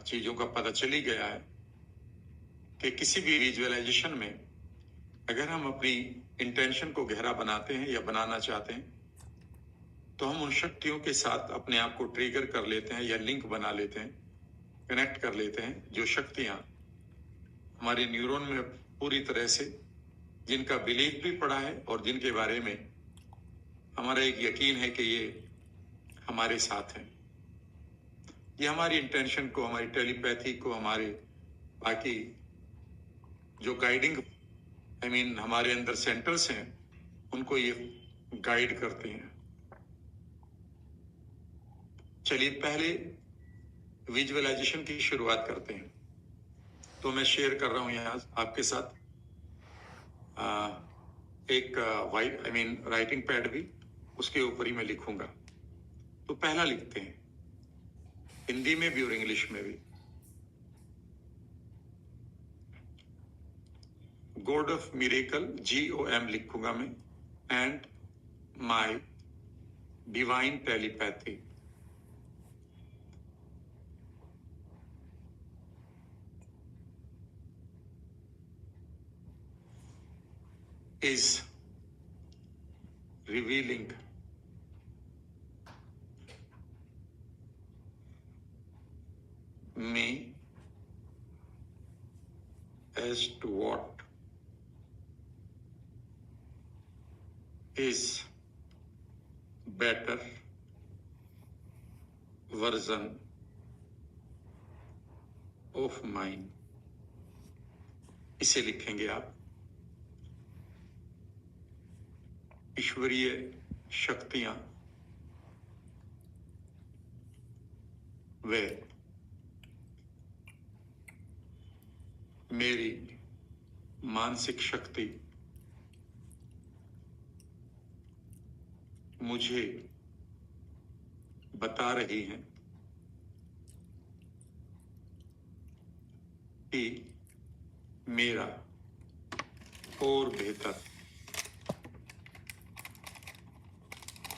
चीजों का पता चल ही गया है कि किसी भी विजुअलाइजेशन में अगर हम अपनी इंटेंशन को गहरा बनाते हैं या बनाना चाहते हैं तो हम उन शक्तियों के साथ अपने आप को ट्रिगर कर लेते हैं या लिंक बना लेते हैं, कनेक्ट कर लेते हैं, जो शक्तियां हमारे न्यूरॉन में पूरी तरह से जिनका बिलीफ भी पड़ा है और जिनके बारे में हमारा एक यकीन है कि ये हमारे साथ हैं। ये हमारी इंटेंशन को, हमारी टेलीपैथी को, हमारे बाकी जो गाइडिंग हमारे अंदर सेंटर्स हैं उनको ये गाइड करते हैं। चलिए पहले विजुअलाइजेशन की शुरुआत करते हैं। तो मैं शेयर कर रहा हूं यहां आपके साथ एक वाइट राइटिंग पैड भी, उसके ऊपर ही मैं लिखूंगा। तो पहला लिखते हैं, हिंदी में भी और इंग्लिश में भी। गॉड ऑफ मिरेकल, GOM लिखूंगा मैं, and my divine telepathy is revealing me as to what is better version of mine। इसे लिखेंगे आप। ईश्वरीय शक्तियां वे मेरी मानसिक शक्ति मुझे बता रही हैं कि मेरा और बेहतर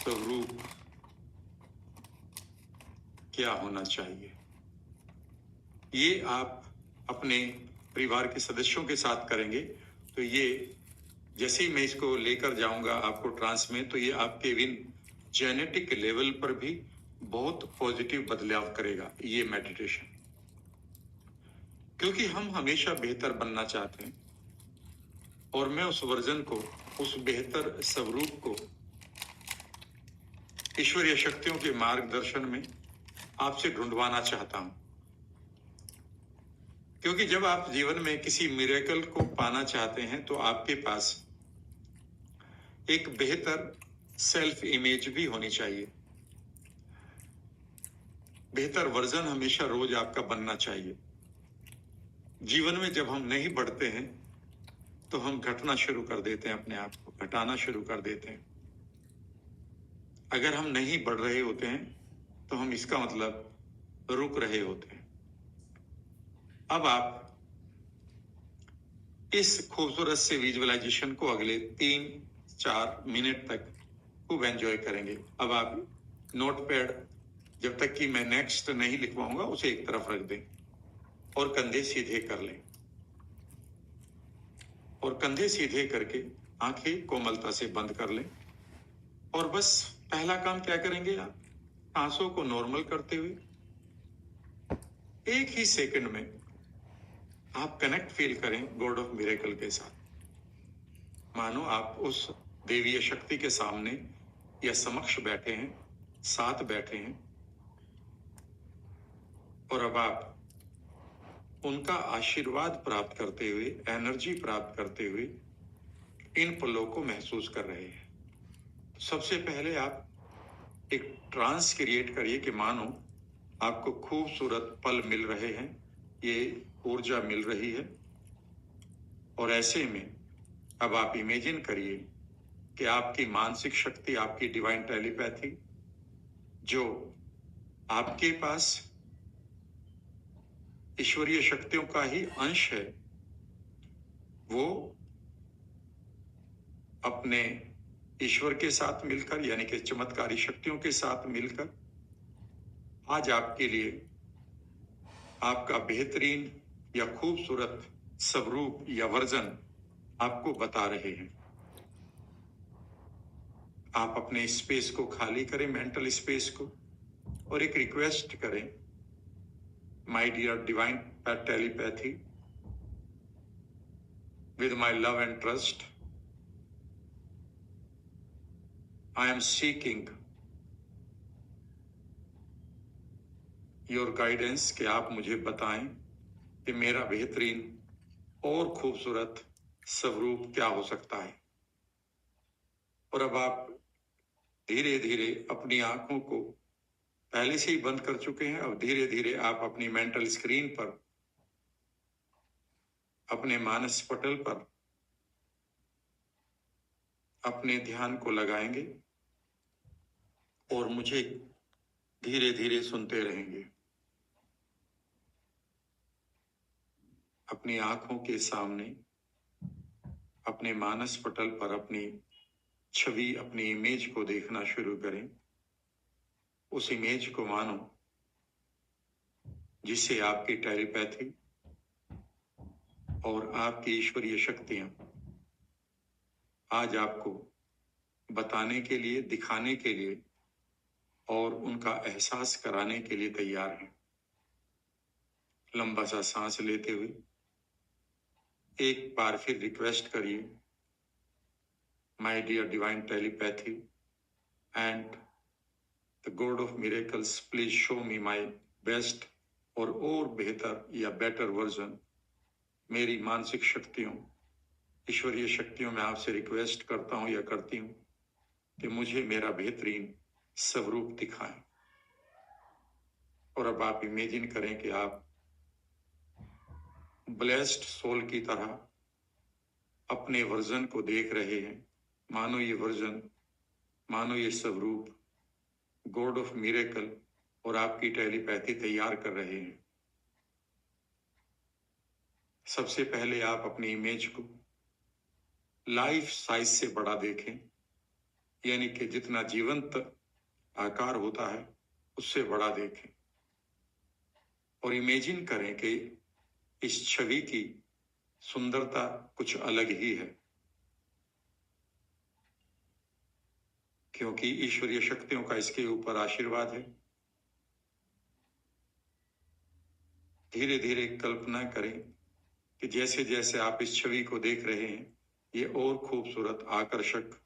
स्वरूप क्या होना चाहिए। ये आप अपने परिवार के सदस्यों के साथ करेंगे तो ये जैसे ही मैं इसको लेकर जाऊंगा आपको ट्रांस में, तो ये आपके विन जेनेटिक लेवल पर भी बहुत पॉजिटिव बदलाव करेगा ये मेडिटेशन। क्योंकि हम हमेशा बेहतर बनना चाहते हैं और मैं उस वर्जन को, उस बेहतर स्वरूप को ईश्वरीय शक्तियों के मार्गदर्शन में आपसे ढूंढवाना चाहता हूं। क्योंकि जब आप जीवन में किसी मिरेकल को पाना चाहते हैं तो आपके पास एक बेहतर सेल्फ इमेज भी होनी चाहिए। बेहतर वर्जन हमेशा रोज आपका बनना चाहिए। जीवन में जब हम नहीं बढ़ते हैं तो हम घटना शुरू कर देते हैं, अपने आप को घटाना शुरू कर देते हैं। अगर हम नहीं बढ़ रहे होते हैं तो हम इसका मतलब रुक रहे होते हैं। अब आप इस खूबसूरत से विजुअलाइजेशन को अगले 3-4 मिनट तक खूब एंजॉय करेंगे। अब आप नोटपैड जब तक कि मैं नेक्स्ट नहीं लिखवाऊंगा उसे एक तरफ रख दें और कंधे सीधे कर लें। और कंधे सीधे करके आंखें कोमलता से बंद कर लें। और बस पहला काम क्या करेंगे आप, सांसों को नॉर्मल करते हुए एक ही सेकंड में आप कनेक्ट फील करें गॉड ऑफ मिरेकल के साथ। मानो आप उस देवीय शक्ति के सामने या समक्ष बैठे हैं, साथ बैठे हैं, और अब आप उनका आशीर्वाद प्राप्त करते हुए, एनर्जी प्राप्त करते हुए इन पलों को महसूस कर रहे हैं। सबसे पहले आप एक ट्रांस क्रिएट करिए कि मानो आपको खूबसूरत पल मिल रहे हैं, ये ऊर्जा मिल रही है। और ऐसे में अब आप इमेजिन करिए कि आपकी मानसिक शक्ति, आपकी डिवाइन टेलीपैथी जो आपके पास ईश्वरीय शक्तियों का ही अंश है, वो अपने ईश्वर के साथ मिलकर यानी कि चमत्कारी शक्तियों के साथ मिलकर आज आपके लिए आपका बेहतरीन या खूबसूरत स्वरूप या वर्जन आपको बता रहे हैं। आप अपने स्पेस को खाली करें, मेंटल स्पेस को, और एक रिक्वेस्ट करें, my dear divine telepathy, with my love and trust, I am seeking your guidance कि आप मुझे बताएं कि मेरा बेहतरीन और खूबसूरत स्वरूप क्या हो सकता है। और अब आप धीरे धीरे अपनी आंखों को पहले से ही बंद कर चुके हैं। अब धीरे धीरे आप अपनी मेंटल स्क्रीन पर, अपने मानस पटल पर अपने ध्यान को लगाएंगे और मुझे धीरे धीरे सुनते रहेंगे। अपनी आंखों के सामने अपने मानस पटल पर अपनी छवि, अपनी इमेज को देखना शुरू करें। उस इमेज को मानो जिसे आपकी टेलीपैथी और आपकी ईश्वरीय शक्तियां आज आपको बताने के लिए, दिखाने के लिए और उनका एहसास कराने के लिए तैयार हैं। लंबा सा सांस लेते हुए एक बार फिर रिक्वेस्ट करिए, my dear divine telepathy and the God of miracles, please show me my best और बेहतर या बेटर वर्जन। मेरी मानसिक शक्तियों, ईश्वरीय शक्तियों में आपसे रिक्वेस्ट करता हूं या करती हूं कि मुझे मेरा बेहतरीन स्वरूप दिखाएं। और अब आप इमेजिन करें कि आप ब्लेस्ड सोल की तरह अपने वर्जन को देख रहे हैं। मानो ये वर्जन, मानो ये स्वरूप गॉड ऑफ मिरेकल और आपकी टेलीपैथी तैयार कर रहे हैं। सबसे पहले आप अपनी इमेज को लाइफ साइज से बड़ा देखें, यानी कि जितना जीवंत आकार होता है उससे बड़ा देखें। और इमेजिन करें कि इस छवि की सुंदरता कुछ अलग ही है, क्योंकि ईश्वरीय शक्तियों का इसके ऊपर आशीर्वाद है। धीरे धीरे कल्पना करें कि जैसे जैसे आप इस छवि को देख रहे हैं, ये और खूबसूरत, आकर्षक,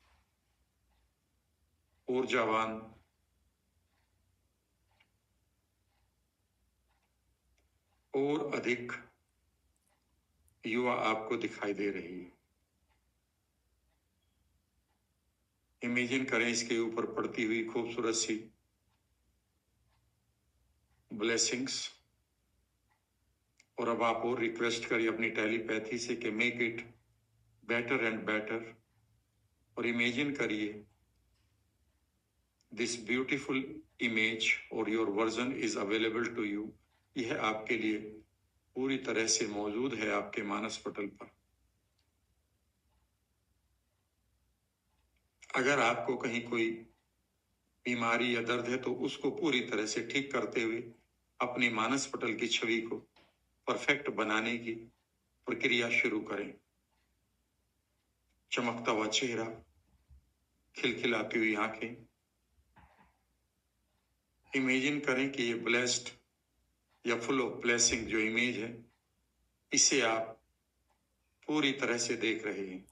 ऊर्जावान और अधिक युवा आपको दिखाई दे रही है। इमेजिन करें इसके ऊपर पड़ती हुई खूबसूरत सी ब्लेसिंग्स। और अब आप और रिक्वेस्ट करिए अपनी टेलीपैथी से कि make it better and better. और इमेजिन करिए दिस ब्यूटीफुल इमेज और your version is available to you. यह आपके लिए पूरी तरह से मौजूद है आपके मानस पटल पर। अगर आपको कहीं कोई बीमारी या दर्द है तो उसको पूरी तरह से ठीक करते हुए अपनी मानस पटल की छवि को परफेक्ट बनाने की प्रक्रिया शुरू करें। चमकता हुआ चेहरा, खिलखिलाती हुई आंखें। इमेजिन करें कि ये ब्लेस्ड या फुल ऑफ ब्लेसिंग जो इमेज है, इसे आप पूरी तरह से देख रहे हैं।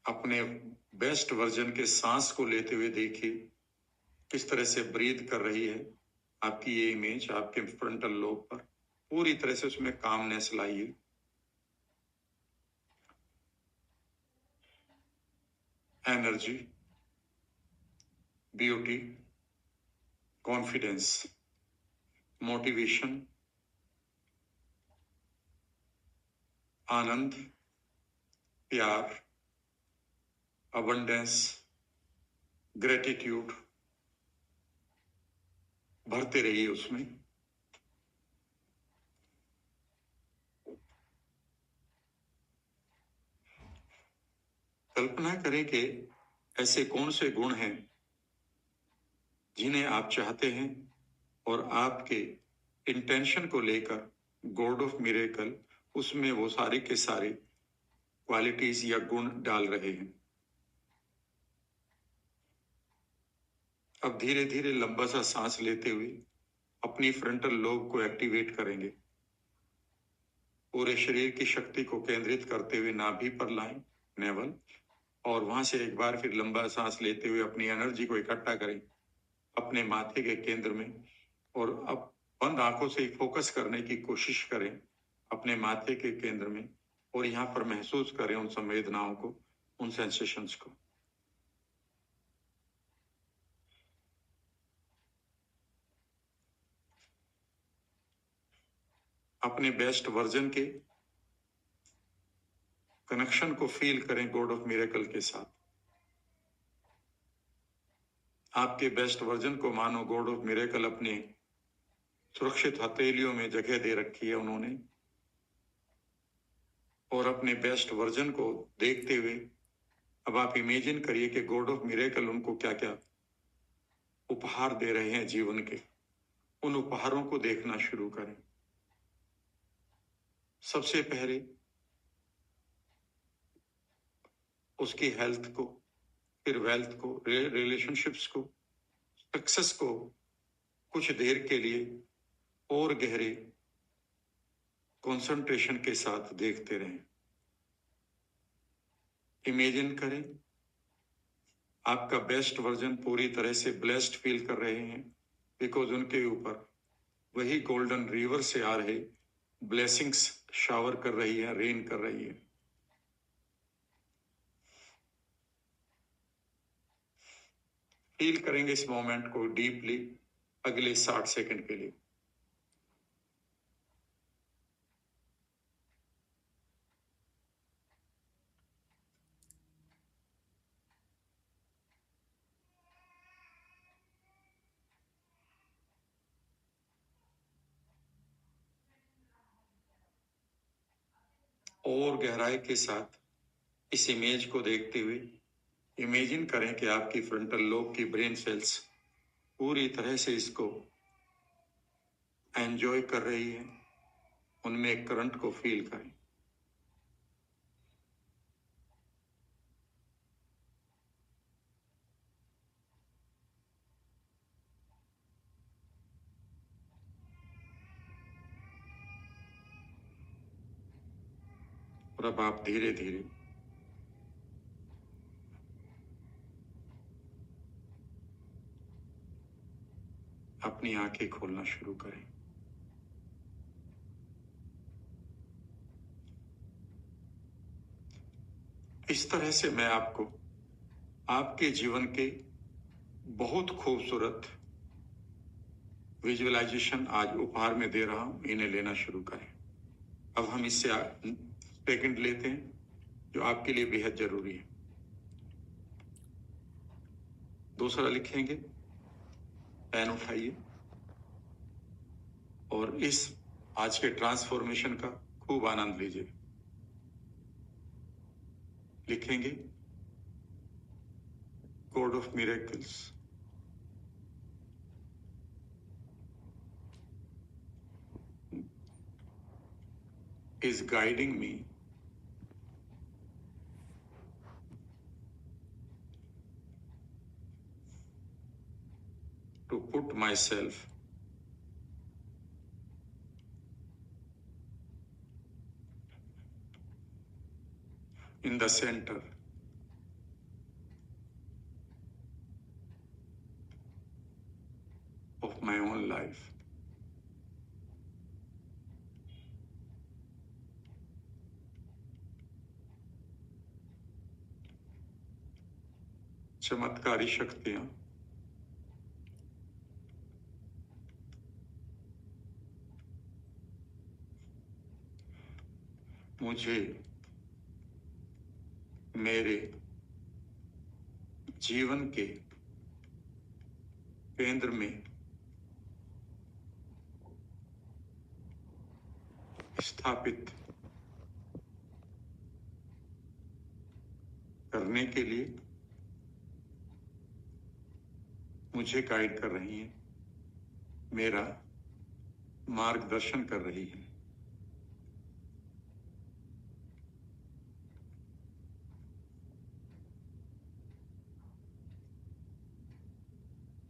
अपने बेस्ट वर्जन के सांस को लेते हुए देखिए किस तरह से ब्रीथ कर रही है आपकी ये इमेज आपके फ्रंटल लोब पर। पूरी तरह से उसमें कामनेस लाइए। एनर्जी, ब्यूटी, कॉन्फिडेंस, मोटिवेशन, आनंद, प्यार, अबंडेंस, ग्रेटिट्यूड भरते रहिए उसमें। कल्पना करें कि ऐसे कौन से गुण हैं जिन्हें आप चाहते हैं और आपके इंटेंशन को लेकर गॉड ऑफ मिरेकल उसमें वो सारे के सारे क्वालिटीज या गुण डाल रहे हैं। अब धीरे धीरे लंबा सा सांस लेते हुए अपनी फ्रंटल लोब को एक्टिवेट करेंगे। पूरे शरीर की शक्ति को केंद्रित करते हुए नाभि पर लाएं, नेवल, और वहां से एक बार फिर लंबा सांस लेते हुए अपनी एनर्जी को इकट्ठा करें अपने माथे के केंद्र में, और अब बंद आंखों से फोकस करने की कोशिश करें अपने माथे के केंद्र में, और यहाँ पर महसूस करें उन संवेदनाओं को, उन सेंसेशंस को। अपने बेस्ट वर्जन के कनेक्शन को फील करें गॉड ऑफ मिरेकल के साथ। आपके बेस्ट वर्जन को मानो गॉड ऑफ मिरेकल अपने सुरक्षित हथेलियों में जगह दे रखी है उन्होंने, और अपने बेस्ट वर्जन को देखते हुए अब आप इमेजिन करिए कि गॉड ऑफ मिरेकल उनको क्या क्या उपहार दे रहे हैं जीवन के। उन उपहारों को देखना शुरू करें। सबसे पहले उसकी हेल्थ को, फिर वेल्थ को, रिलेशनशिप्स को, सक्सेस को कुछ देर के लिए और गहरे कंसंट्रेशन के साथ देखते रहें। इमेजिन करें आपका बेस्ट वर्जन पूरी तरह से ब्लेस्ड फील कर रहे हैं, बिकॉज उनके ऊपर वही गोल्डन रिवर से आ रहे ब्लेसिंग्स शावर कर रही है, रेन कर रही है। फील करेंगे इस मोमेंट को डीपली अगले 60 सेकंड के लिए। और गहराई के साथ इस इमेज को देखते हुए इमेजिन करें कि आपकी फ्रंटल लोब की ब्रेन सेल्स पूरी तरह से इसको एंजॉय कर रही है। उनमें एक करंट को फील करें। और अब आप धीरे धीरे अपनी आंखें खोलना शुरू करें। इस तरह से मैं आपको आपके जीवन के बहुत खूबसूरत विजुअलाइजेशन आज उपहार में दे रहा हूं, इन्हें लेना शुरू करें। अब हम इससे सेकंड लेते हैं जो आपके लिए बेहद जरूरी है। दूसरा लिखेंगे, पेन उठाइए और इस आज के ट्रांसफॉर्मेशन का खूब आनंद लीजिए। लिखेंगे, God of miracles is guiding me to put myself in the center of my own life. चमत्कारी शक्तियां मुझे मेरे जीवन के केंद्र में स्थापित करने के लिए मुझे गाइड कर रही हैं, मेरा मार्गदर्शन कर रही हैं।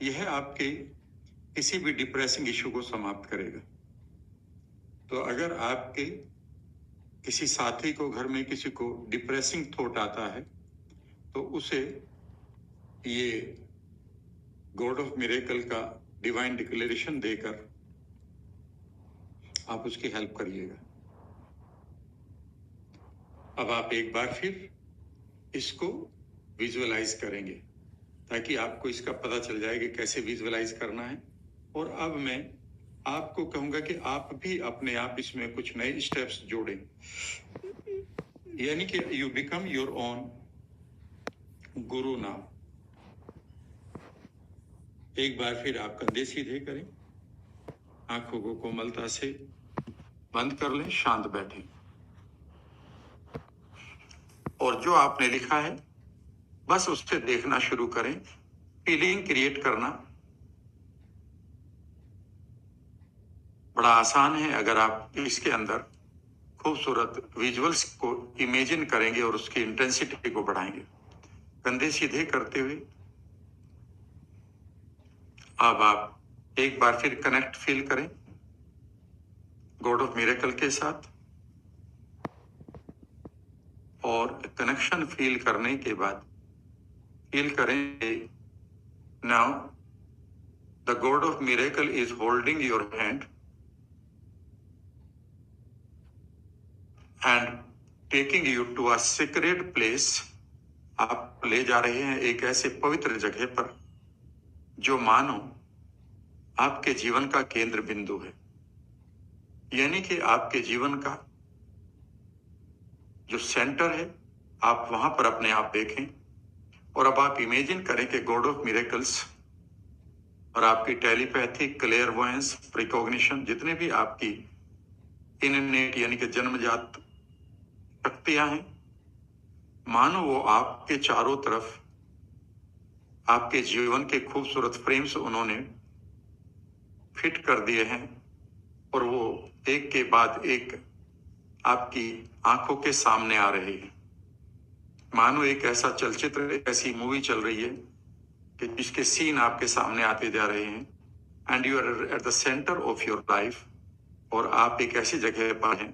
यह आपके किसी भी डिप्रेसिंग इशू को समाप्त करेगा। तो अगर आपके किसी साथी को, घर में किसी को डिप्रेसिंग थॉट आता है, तो उसे ये गॉड ऑफ मिरेकल का डिवाइन डिक्लेरेशन देकर आप उसकी हेल्प करिएगा। अब आप एक बार फिर इसको विजुअलाइज करेंगे ताकि आपको इसका पता चल जाए कि कैसे विजुअलाइज करना है। और अब मैं आपको कहूंगा कि आप भी अपने आप इसमें कुछ नए स्टेप्स जोड़ें, यानी कि you become your own Guru now. एक बार फिर आप कंधे सीधे करें, आंखों को कोमलता से बंद कर लें, शांत बैठें और जो आपने लिखा है बस उससे देखना शुरू करें। फीलिंग क्रिएट करना बड़ा आसान है अगर आप इसके अंदर खूबसूरत विजुअल्स को इमेजिन करेंगे और उसकी इंटेंसिटी को बढ़ाएंगे। कंधे सीधे करते हुए अब आप एक बार फिर कनेक्ट फील करें गॉड ऑफ मिरेकल के साथ, और कनेक्शन फील करने के बाद फील करेंगे now the God of miracle is holding your hand and taking you to a secret place. आप ले जा रहे हैं एक ऐसे पवित्र जगह पर जो मानो आपके जीवन का केंद्र बिंदु है, यानी कि आपके जीवन का जो सेंटर है, आप वहां पर अपने आप देखें। और अब आप इमेजिन करें कि गॉड ऑफ मिरेकल्स और आपकी टेलीपैथिक, क्लेयरवॉयंस, प्रिकॉग्निशन, जितने भी आपकी इननेट यानी कि जन्मजात शक्तियां हैं, मानो वो आपके चारों तरफ आपके जीवन के खूबसूरत फ्रेम्स उन्होंने फिट कर दिए हैं और वो एक के बाद एक आपकी आंखों के सामने आ रहे हैं। मानो एक ऐसा चलचित्र, एक ऐसी मूवी चल रही है कि जिसके सीन आपके सामने आते जा रहे हैं and you are at the centre of your life. और आप एक ऐसी जगह पर हैं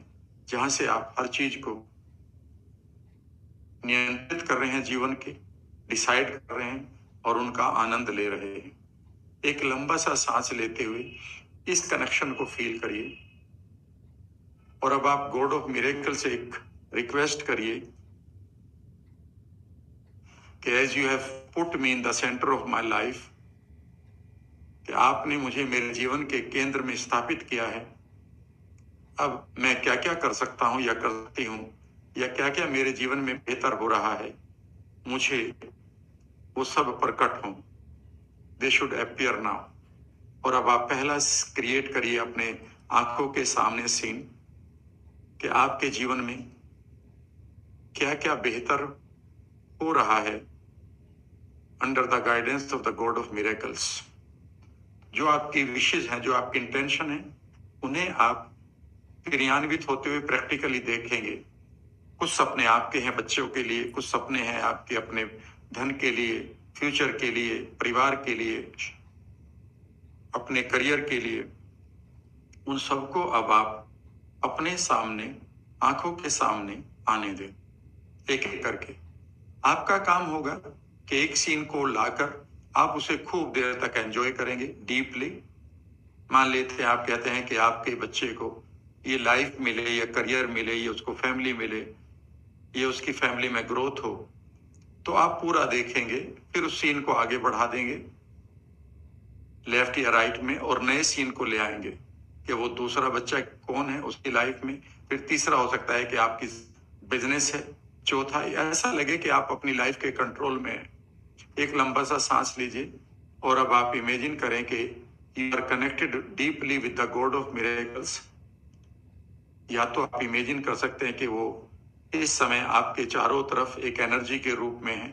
जहां से आप हर चीज को नियंत्रित कर रहे हैं, जीवन के डिसाइड कर रहे हैं और उनका आनंद ले रहे हैं। एक लंबा सा सांस लेते हुए इस कनेक्शन को फील करिए और अब आप गॉड ऑफ मिरेकल से एक रिक्वेस्ट करिए कि as you have put me in the centre of my life, कि आपने मुझे मेरे जीवन के केंद्र में स्थापित किया है। अब मैं क्या क्या कर सकता हूं या कर सकती हूं, या क्या क्या मेरे जीवन में बेहतर हो रहा है, मुझे वो सब प्रकट हों। They should appear now. और अब आप पहला क्रिएट करिए अपने आंखों के सामने सीन कि आपके जीवन में क्या क्या बेहतर हो रहा है under the guidance of the God of miracles. जो आपकी विशेष हैं, जो आपकी इंटेंशन है, उन्हें आप क्रियान्वित होते हुए प्रैक्टिकली देखेंगे। कुछ सपने आपके हैं बच्चों के लिए, कुछ सपने हैं आपके अपने धन के लिए, फ्यूचर के लिए, परिवार के लिए, अपने करियर के लिए। उन सबको अब आप अपने सामने, आंखों के सामने आने दें एक एक करके। आपका काम होगा कि एक सीन को लाकर आप उसे खूब देर तक एंजॉय करेंगे डीपली। मान लेते हैं आप कहते हैं कि आपके बच्चे को ये लाइफ मिले या करियर मिले या उसको फैमिली मिले या उसकी फैमिली में ग्रोथ हो, तो आप पूरा देखेंगे, फिर उस सीन को आगे बढ़ा देंगे लेफ्ट या राइट में और नए सीन को ले आएंगे कि वो दूसरा बच्चा कौन है उसकी लाइफ में। फिर तीसरा हो सकता है कि आपकी बिजनेस है, चौथा ऐसा लगे कि आप अपनी लाइफ के कंट्रोल में हैं। एक लंबा सा सांस लीजिए और अब आप इमेजिन करें कि you are connected deeply with the God of miracles. या तो आप इमेजिन कर सकते हैं कि वो इस समय आपके चारों तरफ एक एनर्जी के रूप में है,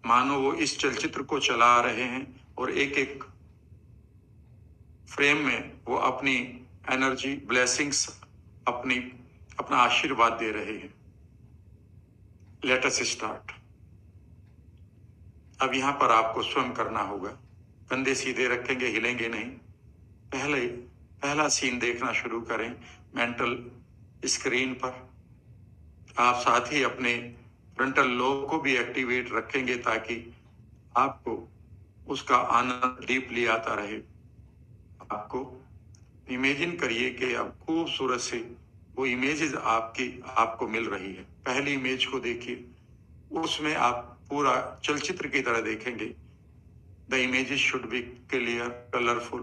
मानो वो इस चलचित्र को चला रहे हैं और एक एक फ्रेम में वो अपनी एनर्जी, ब्लेसिंग्स, अपना आशीर्वाद दे रहे हैं। Let us start. अब यहां पर आपको स्वयं करना होगा। कंधे सीधे रखेंगे, हिलेंगे नहीं। पहला सीन देखना शुरू करें मेंटल स्क्रीन पर। आप साथ ही अपने फ्रंटल लोब को भी एक्टिवेट रखेंगे ताकि आपको उसका आनंद डीपली आता रहे। आपको इमेजिन करिए कि अब खूबसूरत से वो इमेजेस आपको मिल रही है। पहली इमेज को देखिए, उसमें आप पूरा चलचित्र की तरह देखेंगे। The images should be clear, colourful,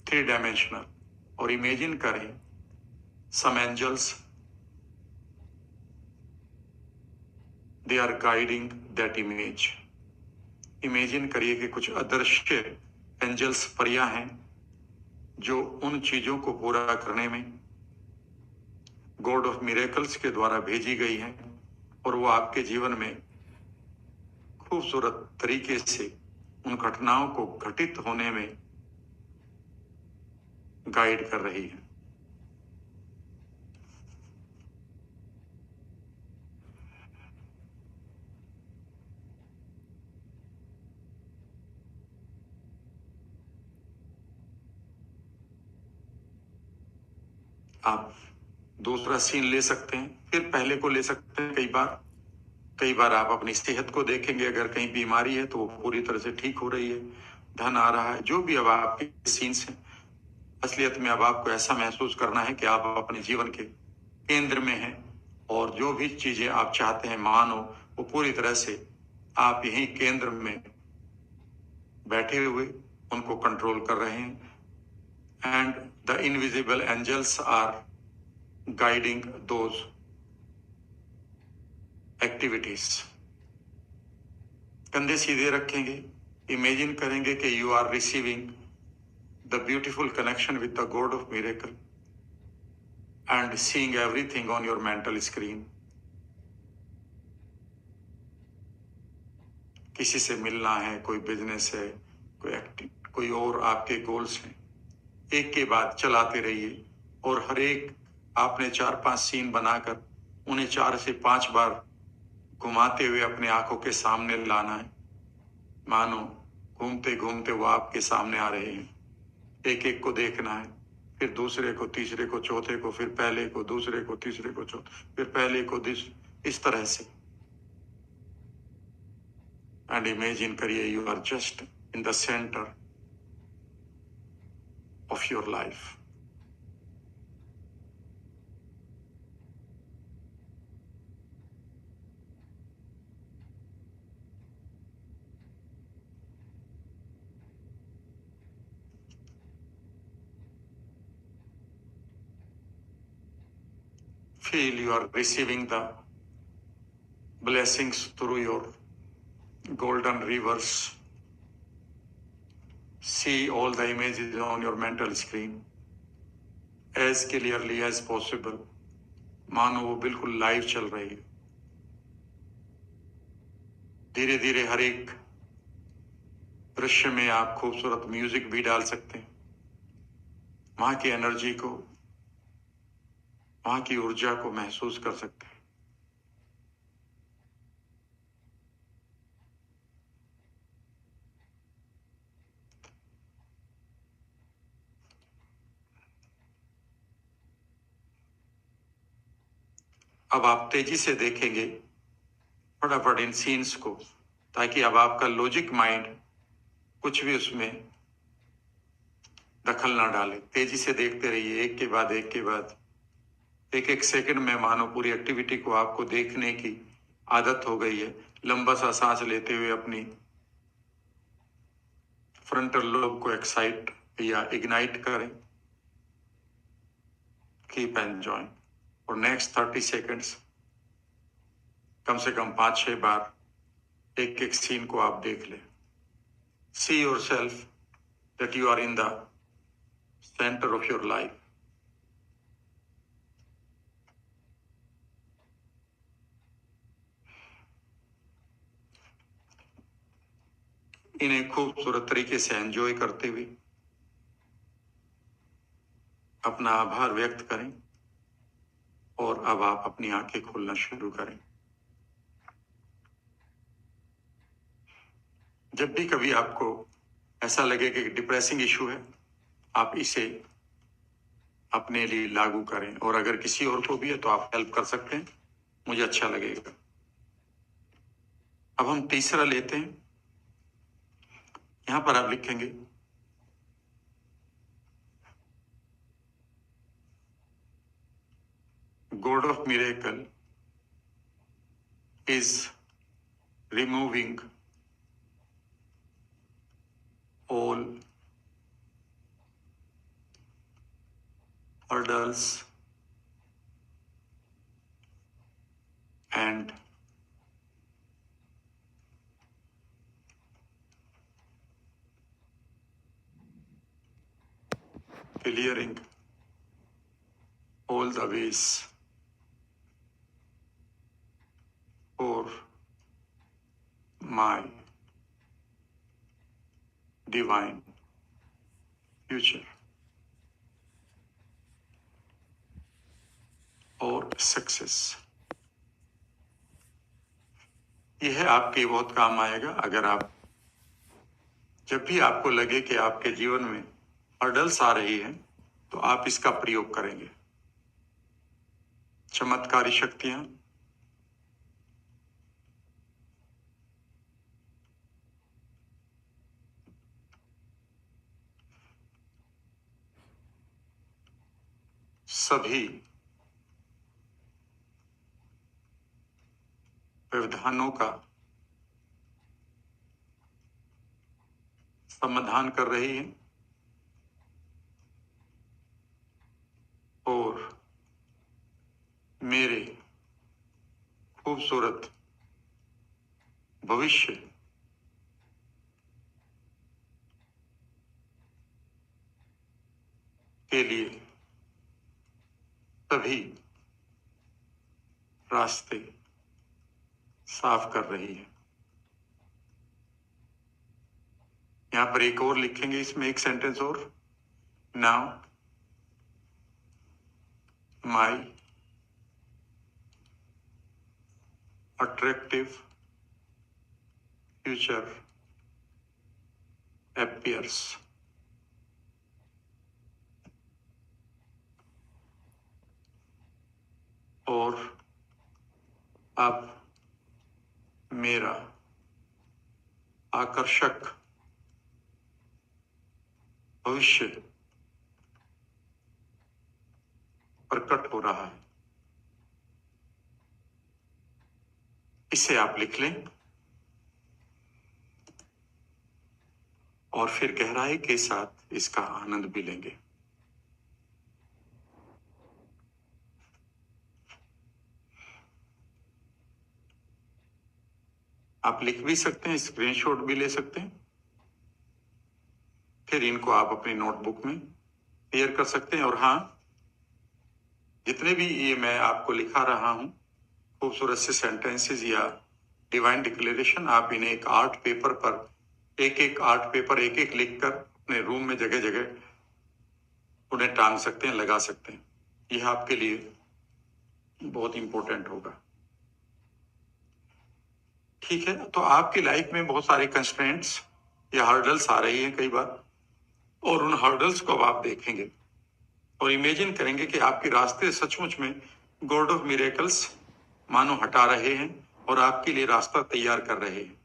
3 dimensional. और इमेजिन करें some angels, they are guiding that image. Imagine करिए कि कुछ अदृश्य एंजल्स, परियां हैं जो उन चीजों को पूरा करने में गॉड ऑफ मिरेकल्स के द्वारा भेजी गई हैं और वो आपके जीवन में खूबसूरत तरीके से उन घटनाओं को घटित होने में गाइड कर रही है। आप दूसरा सीन ले सकते हैं, फिर पहले को ले सकते हैं। कई बार आप अपनी सेहत को देखेंगे। अगर कहीं बीमारी है तो वो पूरी तरह से ठीक हो रही है, धन आ रहा है। जो भी अब आपके सीन्स हैं, असलियत में अब आपको ऐसा महसूस करना है कि आप अपने जीवन के केंद्र में हैं और जो भी चीजें आप चाहते हैं, मानो वो पूरी तरह से आप यहीं केंद्र में बैठे हुए उनको कंट्रोल कर रहे हैं। And the invisible angels are guiding those activities. कंधे सीधे रखेंगे, इमेजिन करेंगे कि you are receiving the beautiful connection with the God of miracle and seeing everything on your mental screen. किसी से मिलना है, कोई बिजनेस है, कोई और आपके गोल्स हैं, एक के बाद चलाते रहिए और हर एक आपने 4-5 सीन बनाकर उन्हें 4 से 5 बार घुमाते हुए अपने आंखों के सामने लाना है। मानो घूमते घूमते वो आपके सामने आ रहे हैं। एक एक को देखना है, फिर दूसरे को, तीसरे को, चौथे को, फिर पहले को, दूसरे को, तीसरे को, चौथे, फिर पहले को, इस तरह से। एंड इमेजिन करिए you are just in the centre of your life. Feel you are receiving the blessings through your golden rivers. See all the images on your mental screen as clearly as possible. मानो वो बिल्कुल live चल रही है। धीरे धीरे हर एक दृश्य में आप खूबसूरत म्यूजिक भी डाल सकते हैं। वहां की एनर्जी को, वहां की ऊर्जा को महसूस कर सकते हैं। अब आप तेजी से देखेंगे फटाफट इन सीन्स को, ताकि अब आपका लॉजिक माइंड कुछ भी उसमें दखल ना डाले। तेजी से देखते रहिए, एक के बाद एक के बाद एक एक सेकंड में मानो पूरी एक्टिविटी को आपको देखने की आदत हो गई है। लंबा सा सांस लेते हुए अपनी फ्रंटल लोब को एक्साइट या इग्नाइट करें। कीप एंजॉयिंग और नेक्स्ट 30 सेकेंड्स कम से कम 5-6 बार एक एक सीन को आप देख लें। See yourself that you are in the centre of your life. इन्हें खूबसूरत तरीके से एंजॉय करते हुए अपना आभार व्यक्त करें और अब आप अपनी आंखें खोलना शुरू करें। जब भी कभी आपको ऐसा लगे कि डिप्रेसिंग इशू है, आप इसे अपने लिए लागू करें, और अगर किसी और को भी है तो आप हेल्प कर सकते हैं, मुझे अच्छा लगेगा। अब हम तीसरा लेते हैं। यहां पर आप लिखेंगे God of miracle is removing all hurdles and clearing all the ways for my divine future और सक्सेस। यह आपके बहुत काम आएगा अगर आप, जब भी आपको लगे कि आपके जीवन में हर्डल्स आ रही हैं, तो आप इसका प्रयोग करेंगे। चमत्कारी शक्तियां सभी व्यवधानों का समाधान कर रही है और मेरे खूबसूरत भविष्य के लिए सभी रास्ते साफ कर रही है। यहां पर एक और लिखेंगे, इसमें एक सेंटेंस और, now my attractive future appears। और अब मेरा आकर्षक भविष्य प्रकट हो रहा है। इसे आप लिख लें और फिर गहराई के साथ इसका आनंद भी लेंगे। आप लिख भी सकते हैं, स्क्रीनशॉट भी ले सकते हैं, फिर इनको आप अपनी नोटबुक में क्लियर कर सकते हैं। और हाँ, जितने भी ये मैं आपको लिखा रहा हूं खूबसूरत से सेंटेंसेस या डिवाइन डिक्लेरेशन, आप इन्हें एक आर्ट पेपर पर एक एक लिखकर अपने रूम में जगह जगह उन्हें टांग सकते हैं, लगा सकते हैं। यह आपके लिए बहुत इंपॉर्टेंट होगा। ठीक है, तो आपकी लाइफ में बहुत सारे कंस्ट्रेंट्स या हर्डल्स आ रही हैं कई बार, और उन हर्डल्स को अब आप देखेंगे और इमेजिन करेंगे कि आपके रास्ते सचमुच में गॉड ऑफ मिरेकल्स मानो हटा रहे हैं और आपके लिए रास्ता तैयार कर रहे हैं।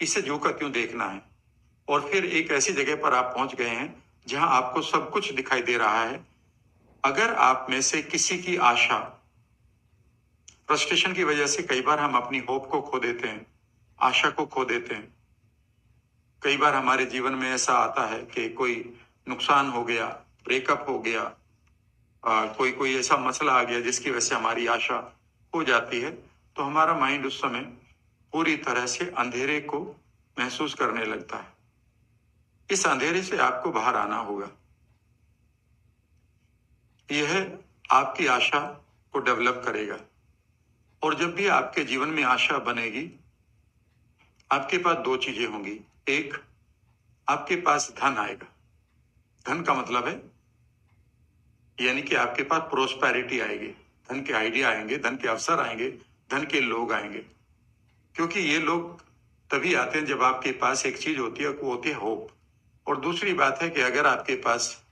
इसे जो का त्यों देखना है, और फिर एक ऐसी जगह पर आप पहुंच गए हैं जहां आपको सब कुछ दिखाई दे रहा है। अगर आप में से किसी की आशा, फ्रस्ट्रेशन की वजह से कई बार हम अपनी होप को खो देते हैं, आशा को खो देते हैं। कई बार हमारे जीवन में ऐसा आता है कि कोई नुकसान हो गया, ब्रेकअप हो गया, कोई कोई ऐसा मसला आ गया जिसकी वजह से हमारी आशा हो जाती है, तो हमारा माइंड उस समय पूरी तरह से अंधेरे को महसूस करने लगता है। इस अंधेरे से आपको बाहर आना होगा। यह आपकी आशा को डेवलप करेगा, और जब भी आपके जीवन में आशा बनेगी, आपके पास दो चीजें होंगी। एक, आपके पास धन आएगा। धन का मतलब है यानी कि आपके पास प्रोस्पेरिटी आएगी, धन के आइडिया आएंगे, धन के अवसर आएंगे, धन के लोग आएंगे। क्योंकि ये लोग तभी आते हैं जब आपके पास एक चीज होती है, वो होती है होप। और दूसरी बात है कि अगर आपके पास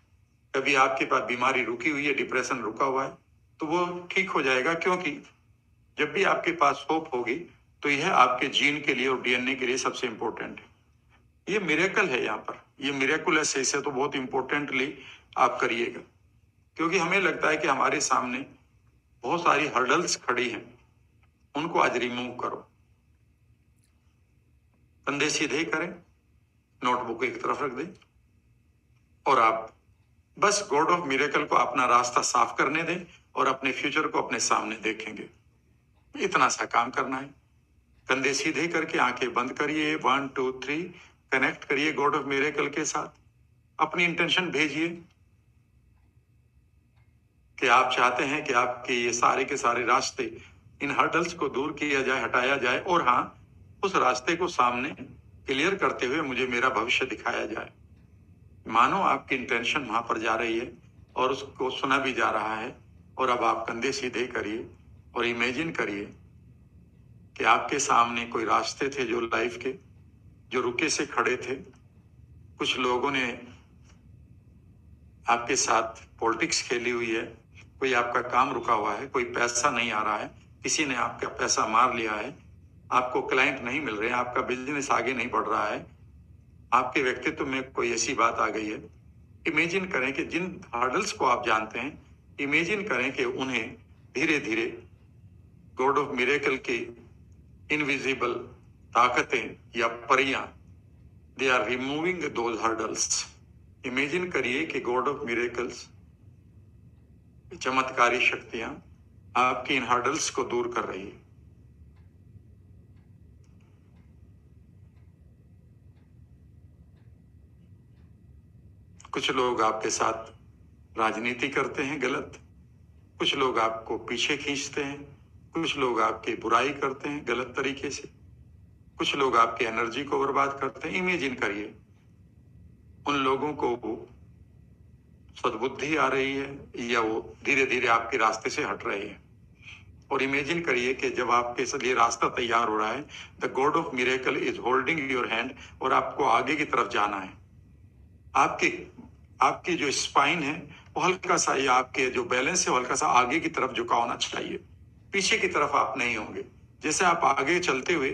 कभी आपके पास बीमारी रुकी हुई है, डिप्रेशन रुका हुआ है, तो वो ठीक हो जाएगा। क्योंकि जब भी आपके पास होप होगी तो यह आपके जीन के लिए और डीएनए के लिए सबसे इंपॉर्टेंट है। ये मिरेकल है यहाँ पर, ये मिरेकुलस है, इसे तो बहुत इंपॉर्टेंटली आप करिएगा। क्योंकि हमें लगता है कि हमारे सामने बहुत सारी हर्डल्स खड़ी हैं, उनको आज रिमूव करो। कंधे सीधे करें, नोटबुक एक तरफ रख दें और आप बस गॉड ऑफ मिरेकल को अपना रास्ता साफ करने दें और अपने फ्यूचर को अपने सामने देखेंगे। इतना सा काम करना है। कंधे सीधे करके आंखें बंद करिए। 1 2 3 कनेक्ट करिए गॉड ऑफ मिरेकल के साथ। अपनी इंटेंशन भेजिए कि आप चाहते हैं कि आपके ये सारे के सारे रास्ते, इन हर्डल्स को दूर किया जाए, हटाया जाए, और हाँ, उस रास्ते को सामने क्लियर करते हुए मुझे मेरा भविष्य दिखाया जाए। मानो आपकी इंटेंशन वहां पर जा रही है और उसको सुना भी जा रहा है। और अब आप कंधे सीधे करिए और इमेजिन करिए कि आपके सामने कोई रास्ते थे जो लाइफ के, जो रुके से खड़े थे। कुछ लोगों ने आपके साथ पॉलिटिक्स खेली हुई है, कोई आपका काम रुका हुआ है, कोई पैसा नहीं आ रहा है, किसी ने आपका पैसा मार लिया है, आपको क्लाइंट नहीं मिल रहे हैं, आपका बिजनेस आगे नहीं बढ़ रहा है, आपके व्यक्तित्व में कोई ऐसी बात आ गई है। इमेजिन करें कि जिन हर्डल्स को आप जानते हैं, इमेजिन करें कि उन्हें धीरे धीरे गॉड ऑफ मिरेकल की इनविजिबल ताकतें या परियां, they are removing those hurdles. Imagine करिए कि गॉड ऑफ मिरेकल्स, चमत्कारी शक्तियां आपकी इन हर्डल्स को दूर कर रही है। कुछ लोग आपके साथ राजनीति करते हैं गलत, कुछ लोग आपको पीछे खींचते हैं, कुछ लोग आपकी बुराई करते हैं गलत तरीके से, कुछ लोग आपकी एनर्जी को बर्बाद करते हैं। इमेजिन करिए उन लोगों को सद्बुद्धि आ रही है या वो धीरे धीरे आपके रास्ते से हट रहे हैं। और इमेजिन करिए कि जब आपके लिए रास्ता तैयार हो रहा है, the God of miracle is holding your hand और आपको आगे की तरफ जाना है। आपके आपकी जो स्पाइन है वो हल्का सा, या आपके जो बैलेंस है वो हल्का सा आगे की तरफ झुका होना चाहिए, पीछे की तरफ आप नहीं होंगे। जैसे आप आगे चलते हुए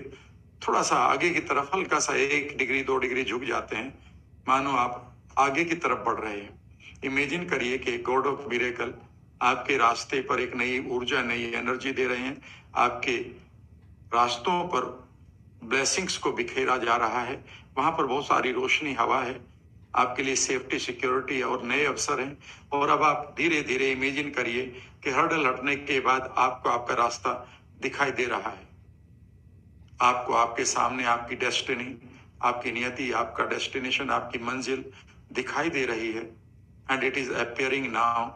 थोड़ा सा आगे की तरफ हल्का सा 1 डिग्री 2 डिग्री झुक जाते हैं, मानो आप आगे की तरफ बढ़ रहे हैं। इमेजिन करिए कि गॉड ऑफ मिरेकल आपके रास्ते पर एक नई ऊर्जा, नई एनर्जी दे रहे हैं। आपके रास्तों पर ब्लेसिंग्स को बिखेरा जा रहा है, वहां पर बहुत सारी रोशनी, हवा है, आपके लिए सेफ्टी, सिक्योरिटी और नए अवसर हैं। और अब आप धीरे धीरे इमेजिन करिए कि हर्डल हटने के बाद आपको आपका रास्ता दिखाई दे रहा है। आपको आपके सामने आपकी डेस्टिनी, आपकी नियति, आपका डेस्टिनेशन, आपकी मंजिल दिखाई दे रही है। And it is appearing now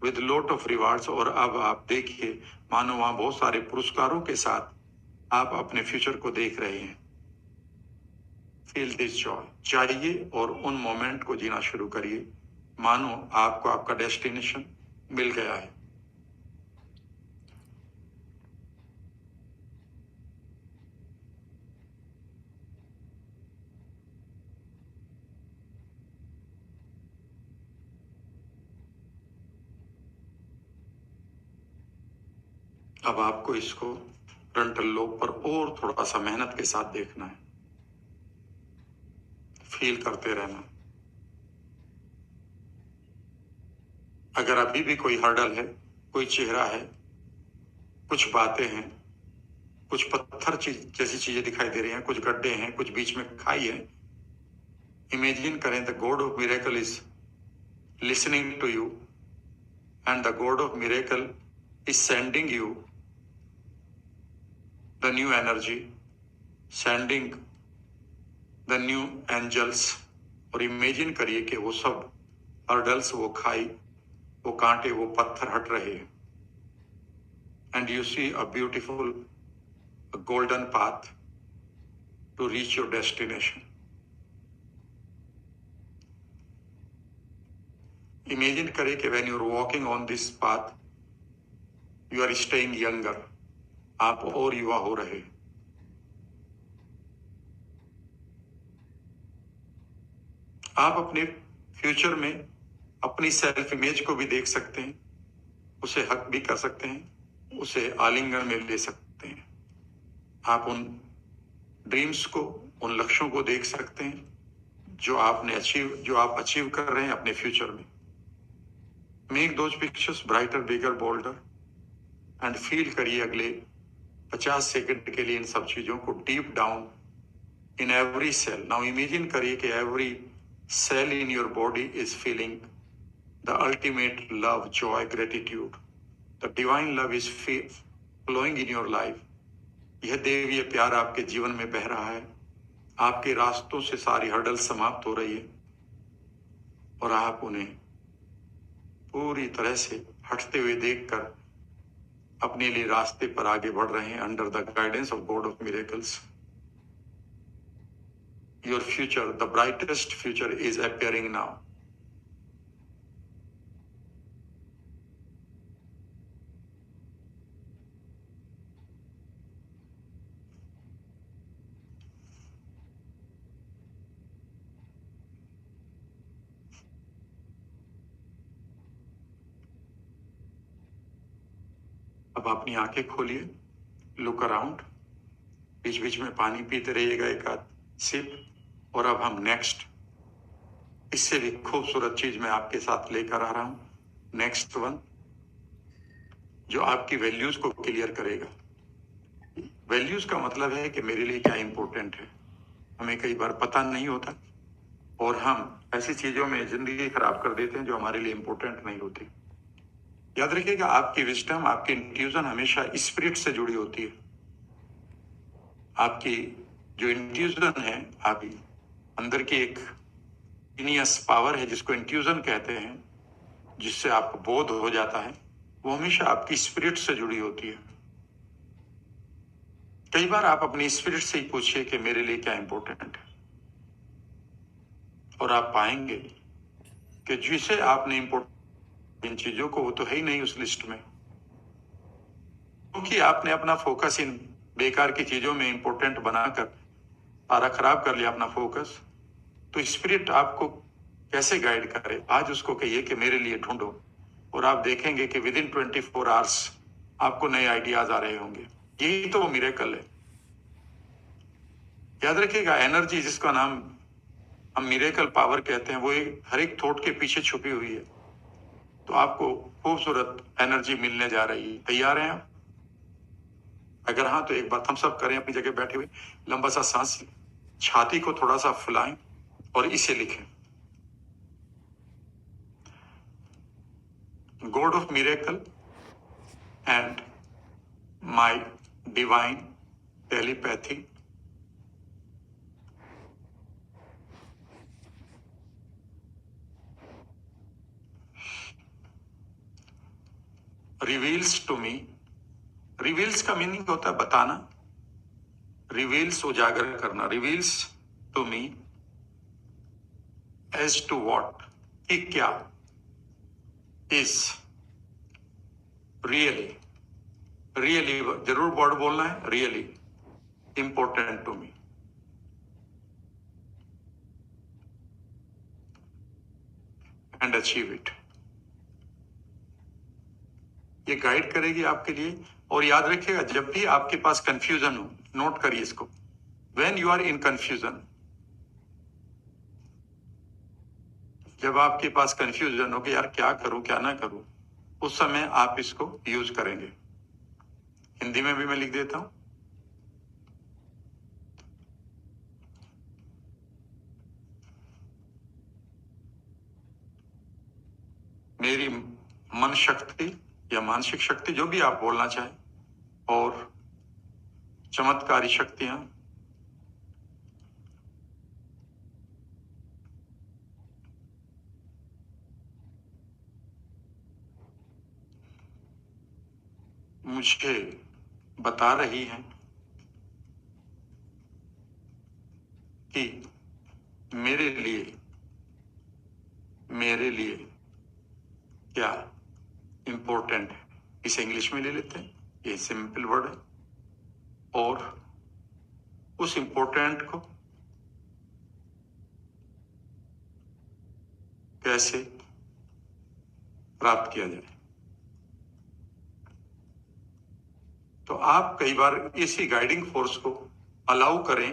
with lot of rewards. और अब आप देखिए, मानो वहां बहुत सारे पुरस्कारों के साथ आप अपने फ्यूचर को देख रहे हैं। फील दिस जॉय, चाहिए और उन मोमेंट को जीना शुरू करिए, मानो आपको आपका डेस्टिनेशन मिल गया है। अब आपको इसको फ्रंटल लोब पर और थोड़ा सा मेहनत के साथ देखना है, फील करते रहना। अगर अभी भी कोई हर्डल है, कोई चेहरा है, कुछ बातें हैं, कुछ पत्थर जैसी चीजें दिखाई दे रही हैं, कुछ गड्ढे हैं, कुछ बीच में खाई है, इमेजिन करें the God of miracle is listening to you and the God of miracle is sending you the new energy, sending the new angels. और इमेजिन करिए कि वो सब हर्डल्स, वो खाई, वो कांटे, वो पत्थर हट रहे हैं। And you see a beautiful golden path to reach your destination. Imagine करें कि when you are walking on this path you are staying younger, आप और युवा हो रहे। आप अपने फ्यूचर में अपनी सेल्फ इमेज को भी देख सकते हैं, उसे हक भी कर सकते हैं, उसे आलिंगन में ले सकते हैं। आप उन ड्रीम्स को, उन लक्ष्यों को देख सकते हैं जो आप अचीव कर रहे हैं अपने फ्यूचर में। Make those pictures brighter, bigger, boulder and feel करिए अगले 50 सेकंड के लिए इन सब चीजों को deep down in every cell. Now imagine करिए कि every cell in your body is feeling the ultimate love, joy, gratitude. The divine love is flowing in your life. यह देवीय प्यार आपके जीवन में बह रहा है, आपके रास्तों से सारी हर्डल समाप्त हो रही है और आप उन्हें पूरी तरह से हटते हुए देखकर अपने लिए रास्ते पर आगे बढ़ रहे हैं under the guidance of God of miracles. Your future, the brightest future is appearing now. अब अपनी आंखें खोलिए, लुक अराउंड, बीच बीच में पानी पीते रहिएगा एक आध सिप। और अब हम नेक्स्ट, इससे भी खूबसूरत चीज मैं आपके साथ लेकर आ रहा हूं। नेक्स्ट वन जो आपकी वैल्यूज को क्लियर करेगा। वैल्यूज का मतलब है कि मेरे लिए क्या इंपॉर्टेंट है। हमें कई बार पता नहीं होता और हम ऐसी चीजों में जिंदगी खराब कर देते हैं जो हमारे लिए इंपॉर्टेंट नहीं होती। याद रखिएगा, आपकी विजडम, आपकी इंट्यूजन हमेशा स्पिरिट से जुड़ी होती है। आपकी जो इंट्यूजन है, आपकी अंदर की एक इनियस पावर है जिसको इंट्यूजन कहते हैं, जिससे आपको बोध हो जाता है, वो हमेशा आपकी स्पिरिट से जुड़ी होती है। कई बार आप अपनी स्पिरिट से ही पूछिए कि मेरे लिए क्या इंपॉर्टेंट है, और आप पाएंगे कि जिसे आपने इंपॉर्टेंट इन चीजों को, वो तो है ही नहीं उस लिस्ट में, क्योंकि आपने अपना फोकस इन बेकार की चीजों में इंपॉर्टेंट बनाकर सारा खराब कर लिया अपना फोकस। तो स्पिरिट आपको कैसे गाइड करे? आज उसको कहिए कि मेरे लिए ढूंढो, और आप देखेंगे कि विद इन 24 आवर्स आपको नए आइडियाज आ रहे होंगे। यही तो मिरेकल है। याद रखिएगा, एनर्जी जिसका नाम हम मिरेकल पावर कहते हैं, वो हर एक थॉट के पीछे छुपी हुई है। तो आपको खूबसूरत एनर्जी मिलने जा रही है। तैयार हैं आप? अगर हाँ तो एक बार थम्स अप करें अपनी जगह बैठे हुए, लंबा सा सांस लें, छाती को थोड़ा सा फुलाएं और इसे लिखें। God of miracle and my divine telepathy reveals to me. Reveals का मीनिंग होता है बताना, रिवील्स उजागर करना। Reveals to me as to what, कि क्या, इज रियली, रियली जरूर वर्ड बोलना है, really important to me. And achieve it. ये गाइड करेगी आपके लिए। और याद रखिएगा, जब भी आपके पास कंफ्यूजन हो, नोट करिए इसको, when you are in confusion, जब आपके पास कंफ्यूजन हो कि यार क्या करूं क्या ना करूं, उस समय आप इसको यूज करेंगे। हिंदी में भी मैं लिख देता हूं। मेरी मन शक्ति या मानसिक शक्ति, जो भी आप बोलना चाहें, और चमत्कारी शक्तियां मुझे बता रही हैं कि मेरे लिए इसे इंग्लिश में ले लेते हैं, ये सिंपल वर्ड है। और उस इंपॉर्टेंट को कैसे प्राप्त किया जाए, तो आप कई बार इसी गाइडिंग फोर्स को अलाउ करें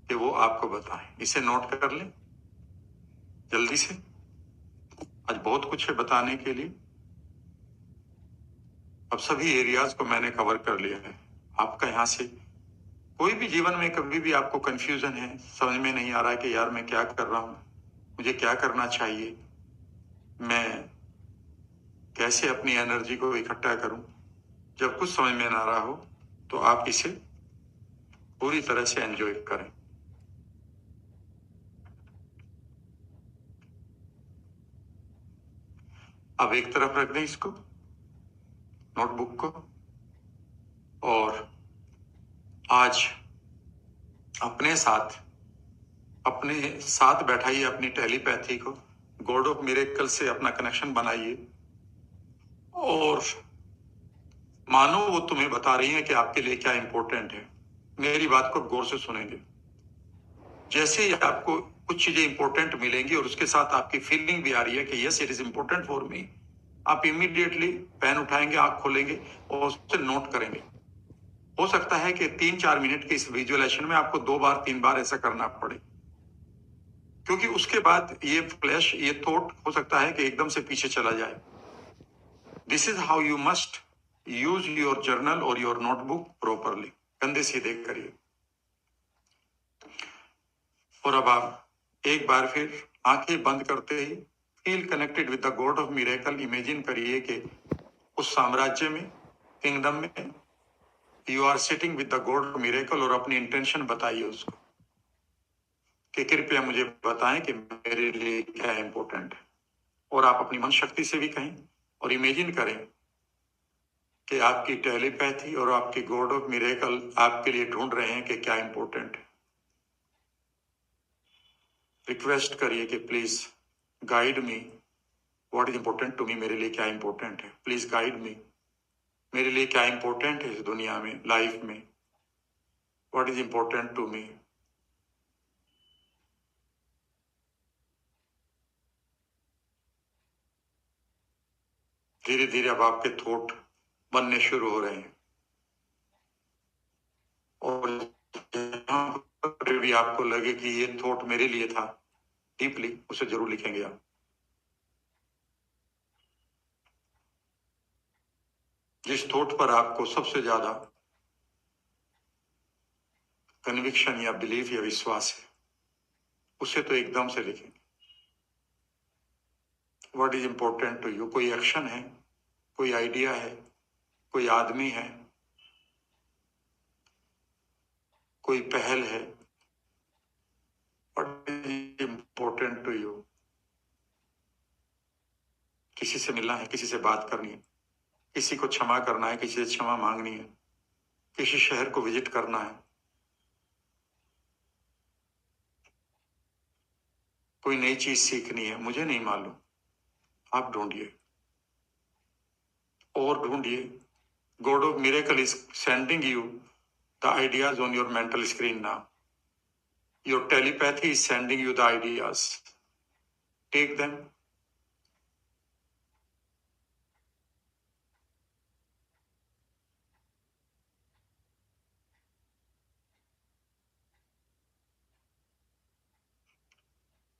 कि वो आपको बताएं। इसे नोट कर लें जल्दी से, आज बहुत कुछ है बताने के लिए। अब सभी एरियाज को मैंने कवर कर लिया है। आपका यहां से कोई भी जीवन में कभी भी आपको कंफ्यूजन है, समझ में नहीं आ रहा है कि यार मैं क्या कर रहा हूं, मुझे क्या करना चाहिए, मैं कैसे अपनी एनर्जी को इकट्ठा करूं, जब कुछ समझ में ना रहा हो तो आप इसे पूरी तरह से एंजॉय करें। अब एक तरफ रख दें इसको, नोटबुक को, और आज अपने साथ बैठाइए अपनी टेलीपैथी को, गॉड ऑफ मिरेकल से अपना कनेक्शन बनाइए, और मानो वो तुम्हें बता रही है कि आपके लिए क्या इंपॉर्टेंट है। मेरी बात को गौर से सुनेंगे। जैसे ही आपको कुछ चीजें इंपॉर्टेंट मिलेंगी और उसके साथ आपकी फीलिंग भी आ रही है कि yes it is important for me, आप इमीडिएटली पेन उठाएंगे, आंख खोलेंगे और उससे नोट करेंगे। हो सकता है कि 3-4 मिनट के इस विजुअलाइजेशन में आपको 2 बार 3 बार ऐसा करना पड़े, क्योंकि उसके बाद ये फ्लैश, ये थॉट हो सकता है कि एकदम से पीछे चला जाए। This is how you must use your journal और योर नोटबुक प्रॉपरली। कंधे सीधे करिए। और अब आप एक बार फिर आंखें बंद करते ही feel connected with the God of miracle. Imagine करिए कि उस साम्राज्य में, किंगडम में you are sitting with the God of miracle, और अपनी इंटेंशन बताइए उसको कि कृपया मुझे बताएं कि मेरे लिए क्या इंपॉर्टेंट है। और आप अपनी मन शक्ति से भी कहें और इमेजिन करें कि आपकी टेलीपैथी और आपकी गॉड ऑफ मिरेकल आपके लिए ढूंढ रहे हैं कि क्या इंपॉर्टेंट है। रिक्वेस्ट करिए कि please guide me, what is important to me, मेरे लिए क्या इंपॉर्टेंट है, प्लीज गाइड मी, मेरे लिए क्या इंपॉर्टेंट है इस दुनिया में, लाइफ में, what is important to me. धीरे धीरे अब आपके थॉट बनने शुरू हो रहे हैं, और जहां पर भी आपको लगे कि ये थॉट मेरे लिए था डीपली, उसे जरूर लिखेंगे आप। जिस थॉट पर आपको सबसे ज्यादा कन्विक्शन या बिलीफ या विश्वास है, उसे तो एकदम से लिखेंगे। What is important to you, कोई एक्शन है, कोई आइडिया है, कोई आदमी है, कोई पहल है, what is important to you. किसी से मिलना है, किसी से बात करनी है, किसी को क्षमा करना है, किसी से क्षमा मांगनी है, किसी शहर को विजिट करना है, कोई नई चीज सीखनी है, मुझे नहीं मालूम। आप ढूंढिए और ढूंढिए। God of miracle is sending you the ideas on your mental screen now. Your telepathy is sending you the ideas, take them.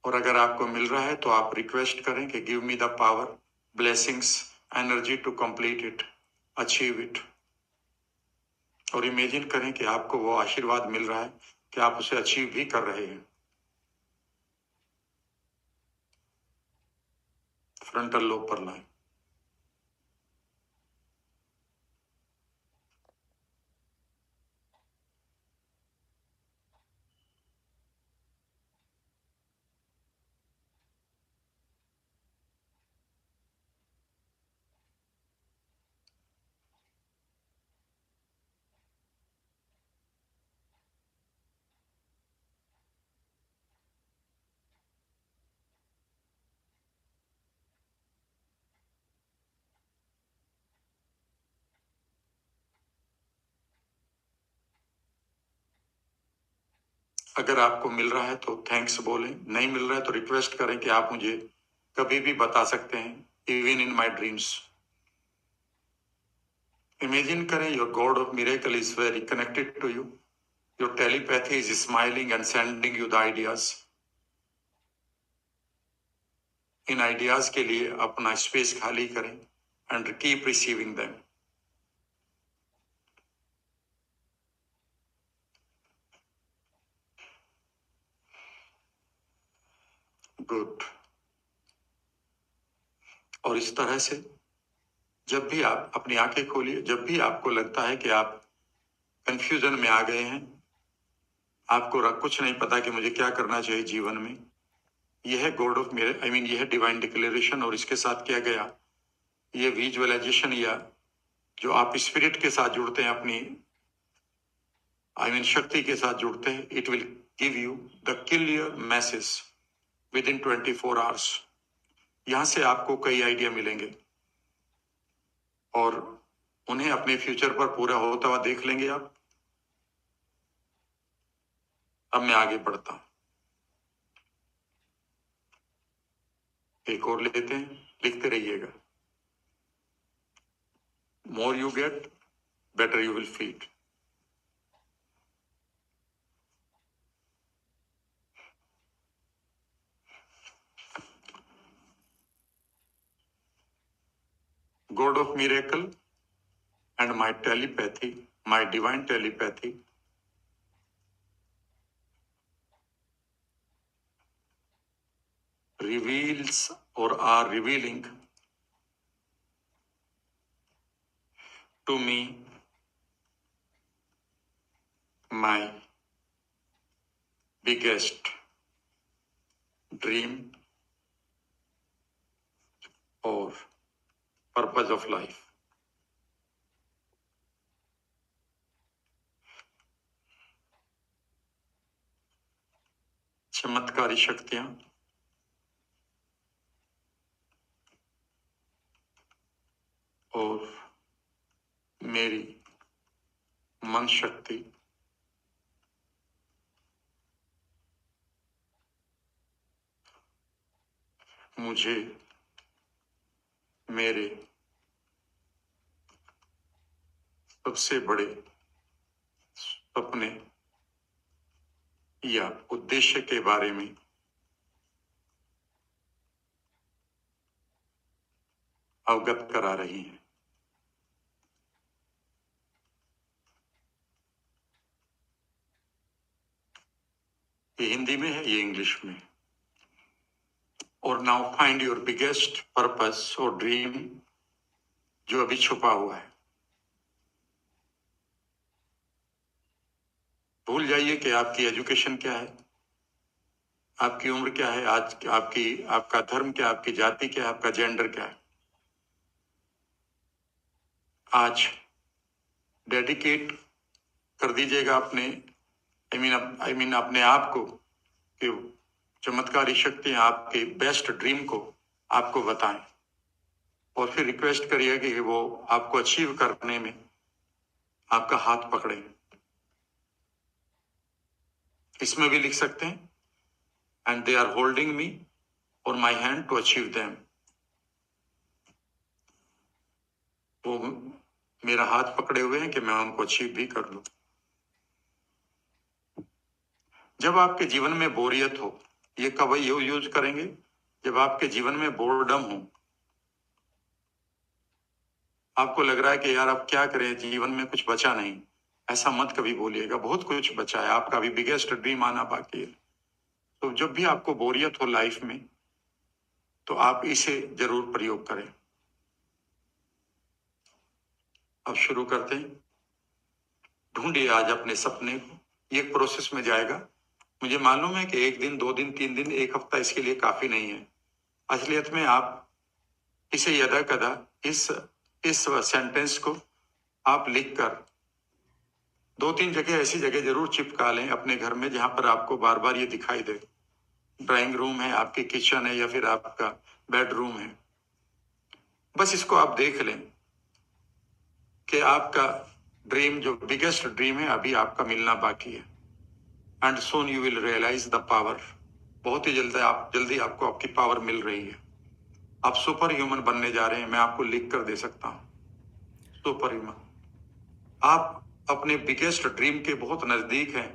और अगर आपको मिल रहा है तो आप रिक्वेस्ट करें कि give me the power, blessings, energy to complete it, achieve it. और इमेजिन करें कि आपको वो आशीर्वाद मिल रहा है कि आप उसे अचीव भी कर रहे हैं। फ्रंटल लोब पर लाएं। अगर आपको मिल रहा है तो थैंक्स बोलें, नहीं मिल रहा है तो रिक्वेस्ट करें कि आप मुझे कभी भी बता सकते हैं, even in my dreams. Imagine करें your god of miracle is very connected to you, your telepathy is smiling and sending you the ideas. इन आइडियाज के लिए अपना स्पेस खाली करें and keep receiving them. Good. और इस तरह से जब भी आप अपनी आंखें खोलिए, जब भी आपको लगता है कि आप कंफ्यूजन में आ गए हैं, आपको कुछ नहीं पता कि मुझे क्या करना चाहिए जीवन में, यह है गॉड ऑफ मेरे यह है डिवाइन डिक्लेरेशन। और इसके साथ किया गया ये विजुअलाइजेशन, या जो आप स्पिरिट के साथ जुड़ते हैं, अपनी शक्ति के साथ जुड़ते हैं, it will give you the clear message with in 24 hours. यहां से आपको कई आइडिया मिलेंगे और उन्हें अपने फ्यूचर पर पूरा होता हुआ देख लेंगे आप। अब मैं आगे बढ़ता हूं, एक और लेते हैं, लिखते रहिएगा। More you get, better you will feel. God of miracle and my telepathy, my divine telepathy, reveals or are revealing to me my biggest dream or purpose of life. चमत्कारी शक्तियां और मेरी मन शक्ति मुझे मेरे सबसे बड़े सपने या उद्देश्य के बारे में अवगत करा रही हैं। ये हिंदी में है, ये इंग्लिश में। और now find your biggest purpose और ड्रीम जो अभी छुपा हुआ है। भूल जाइए कि आपकी एजुकेशन क्या है, आपकी उम्र क्या है, आज आपका धर्म क्या है, आपकी जाति क्या है, आपका जेंडर क्या है। आज डेडिकेट कर दीजिएगा अपने अपने आप को कि चमत्कारी शक्तियां आपके बेस्ट ड्रीम को आपको बताएं, और फिर रिक्वेस्ट करिए कि वो आपको अचीव करने में आपका हाथ पकड़े। इसमें भी लिख सकते हैं, and they are holding me और my hand to achieve them. वो मेरा हाथ पकड़े हुए हैं कि मैं उनको अचीव भी कर लूं। जब आपके जीवन में बोरियत हो, ये कब यूज करेंगे? जब आपके जीवन में बोर्डम हो, आपको लग रहा है कि यार अब क्या करें, जीवन में कुछ बचा नहीं, ऐसा मत कभी बोलिएगा। बहुत कुछ बचा है, आपका अभी बिगेस्ट ड्रीम आना बाकी है। तो जब भी आपको बोरियत हो लाइफ में, तो आप इसे जरूर प्रयोग करें। अब शुरू करते हैं। ढूंढिए आज अपने सपने को। ये एक प्रोसेस में जाएगा। मुझे मालूम है कि 1 दिन, 2 दिन, 3 दिन, 1 हफ्ता इसके लिए काफी नहीं है। असलियत में आप इसे यदा कदा इस सेंटेंस को आप लिखकर 2-3 जगह ऐसी जगह जरूर चिपका लें अपने घर में, जहां पर आपको बार बार ये दिखाई दे। ड्राइंग रूम है, आपकी किचन है, या फिर आपका बेडरूम है। बस इसको आप देख लें कि आपका ड्रीम, जो बिगेस्ट ड्रीम है, अभी आपका मिलना बाकी है। And soon you will realise the power. बहुत ही जल्दी आपको आपकी पावर मिल रही है। आप सुपर ह्यूमन बनने जा रहे हैं। मैं आपको लिख कर दे सकता हूं सुपर ह्यूमन। आप अपने बिगेस्ट ड्रीम के बहुत नजदीक हैं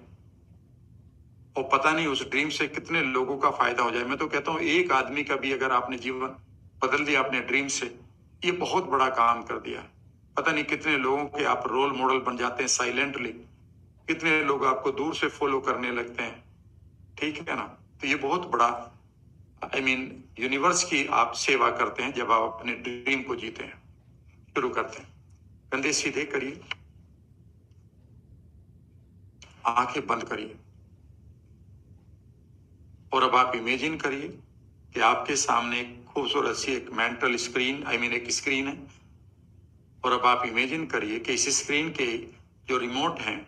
और पता नहीं उस ड्रीम से कितने लोगों का फायदा हो जाए। मैं तो कहता हूं एक आदमी का भी अगर आपने जीवन बदल दिया अपने ड्रीम से, ये बहुत बड़ा काम कर दिया। पता नहीं कितने लोगों के आप रोल मॉडल बन जाते हैं साइलेंटली। कितने लोग आपको दूर से फॉलो करने लगते हैं। ठीक है ना? तो ये बहुत बड़ा यूनिवर्स की आप सेवा करते हैं जब आप अपने ड्रीम को जीते हैं। शुरू करते हैं। कंधे सीधे करिए, आंखें बंद करिए और अब आप इमेजिन करिए कि आपके सामने एक खूबसूरत सी एक मेंटल स्क्रीन एक स्क्रीन है। और अब आप इमेजिन करिए कि इस स्क्रीन के जो रिमोट हैं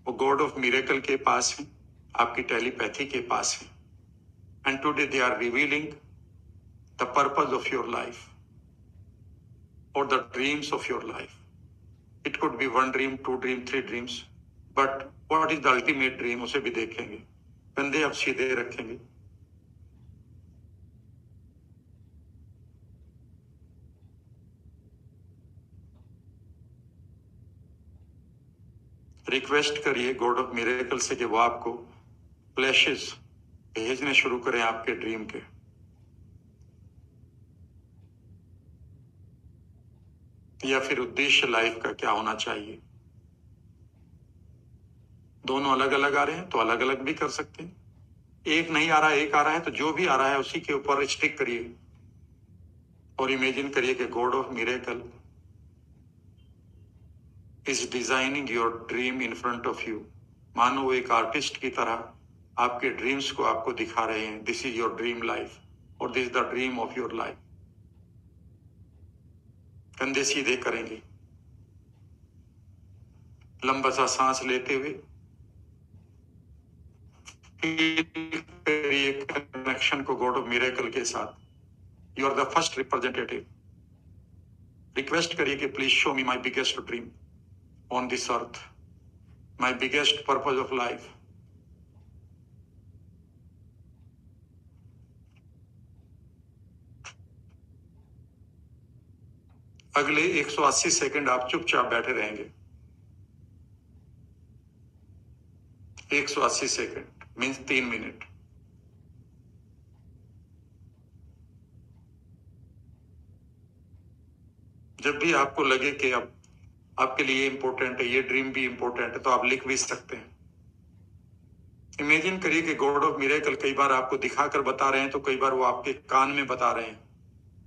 वो गॉड ऑफ मिरेकल के पास है, आपकी टेलीपैथी के पास है। And today they are revealing the purpose of your life और the dreams of your life. It could be 1 dream, 2 dream, 3 dreams, but what is the ultimate dream, उसे भी देखेंगे। कंधे आप सीधे रखेंगे, रिक्वेस्ट करिए गॉड ऑफ मिरेकल से कि वो आपको फ्लैशेस भेजने शुरू करें आपके ड्रीम के। या फिर उद्देश्य लाइफ का क्या होना चाहिए। दोनों अलग अलग आ रहे हैं तो अलग अलग भी कर सकते हैं। एक नहीं आ रहा, एक आ रहा है, तो जो भी आ रहा है उसी के ऊपर स्टिक करिए और इमेजिन करिए कि god of miracle is designing your dream in front of you. मानो वो एक आर्टिस्ट की तरह आपके ड्रीम्स को आपको दिखा रहे हैं। This is your dream life और this is the dream of your life. कंधे सीधे करेंगे, लंबा सा सांस लेते हुए कनेक्शन को गॉड ऑफ मिरेकल के साथ। You are the first representative. Request करिए कि please show me my biggest dream on this earth, my biggest purpose of life. अगले 180 सेकंड आप चुपचाप बैठे रहेंगे। 180 सेकंड मीन्स 3 मिनट। जब भी आपको लगे कि अब आपके लिए इंपॉर्टेंट है, ये ड्रीम भी इंपॉर्टेंट है, तो आप लिख भी सकते हैं। इमेजिन करिए कि गॉड ऑफ मिरेकल कई बार आपको दिखाकर बता रहे हैं तो कई बार वो आपके कान में बता रहे हैं।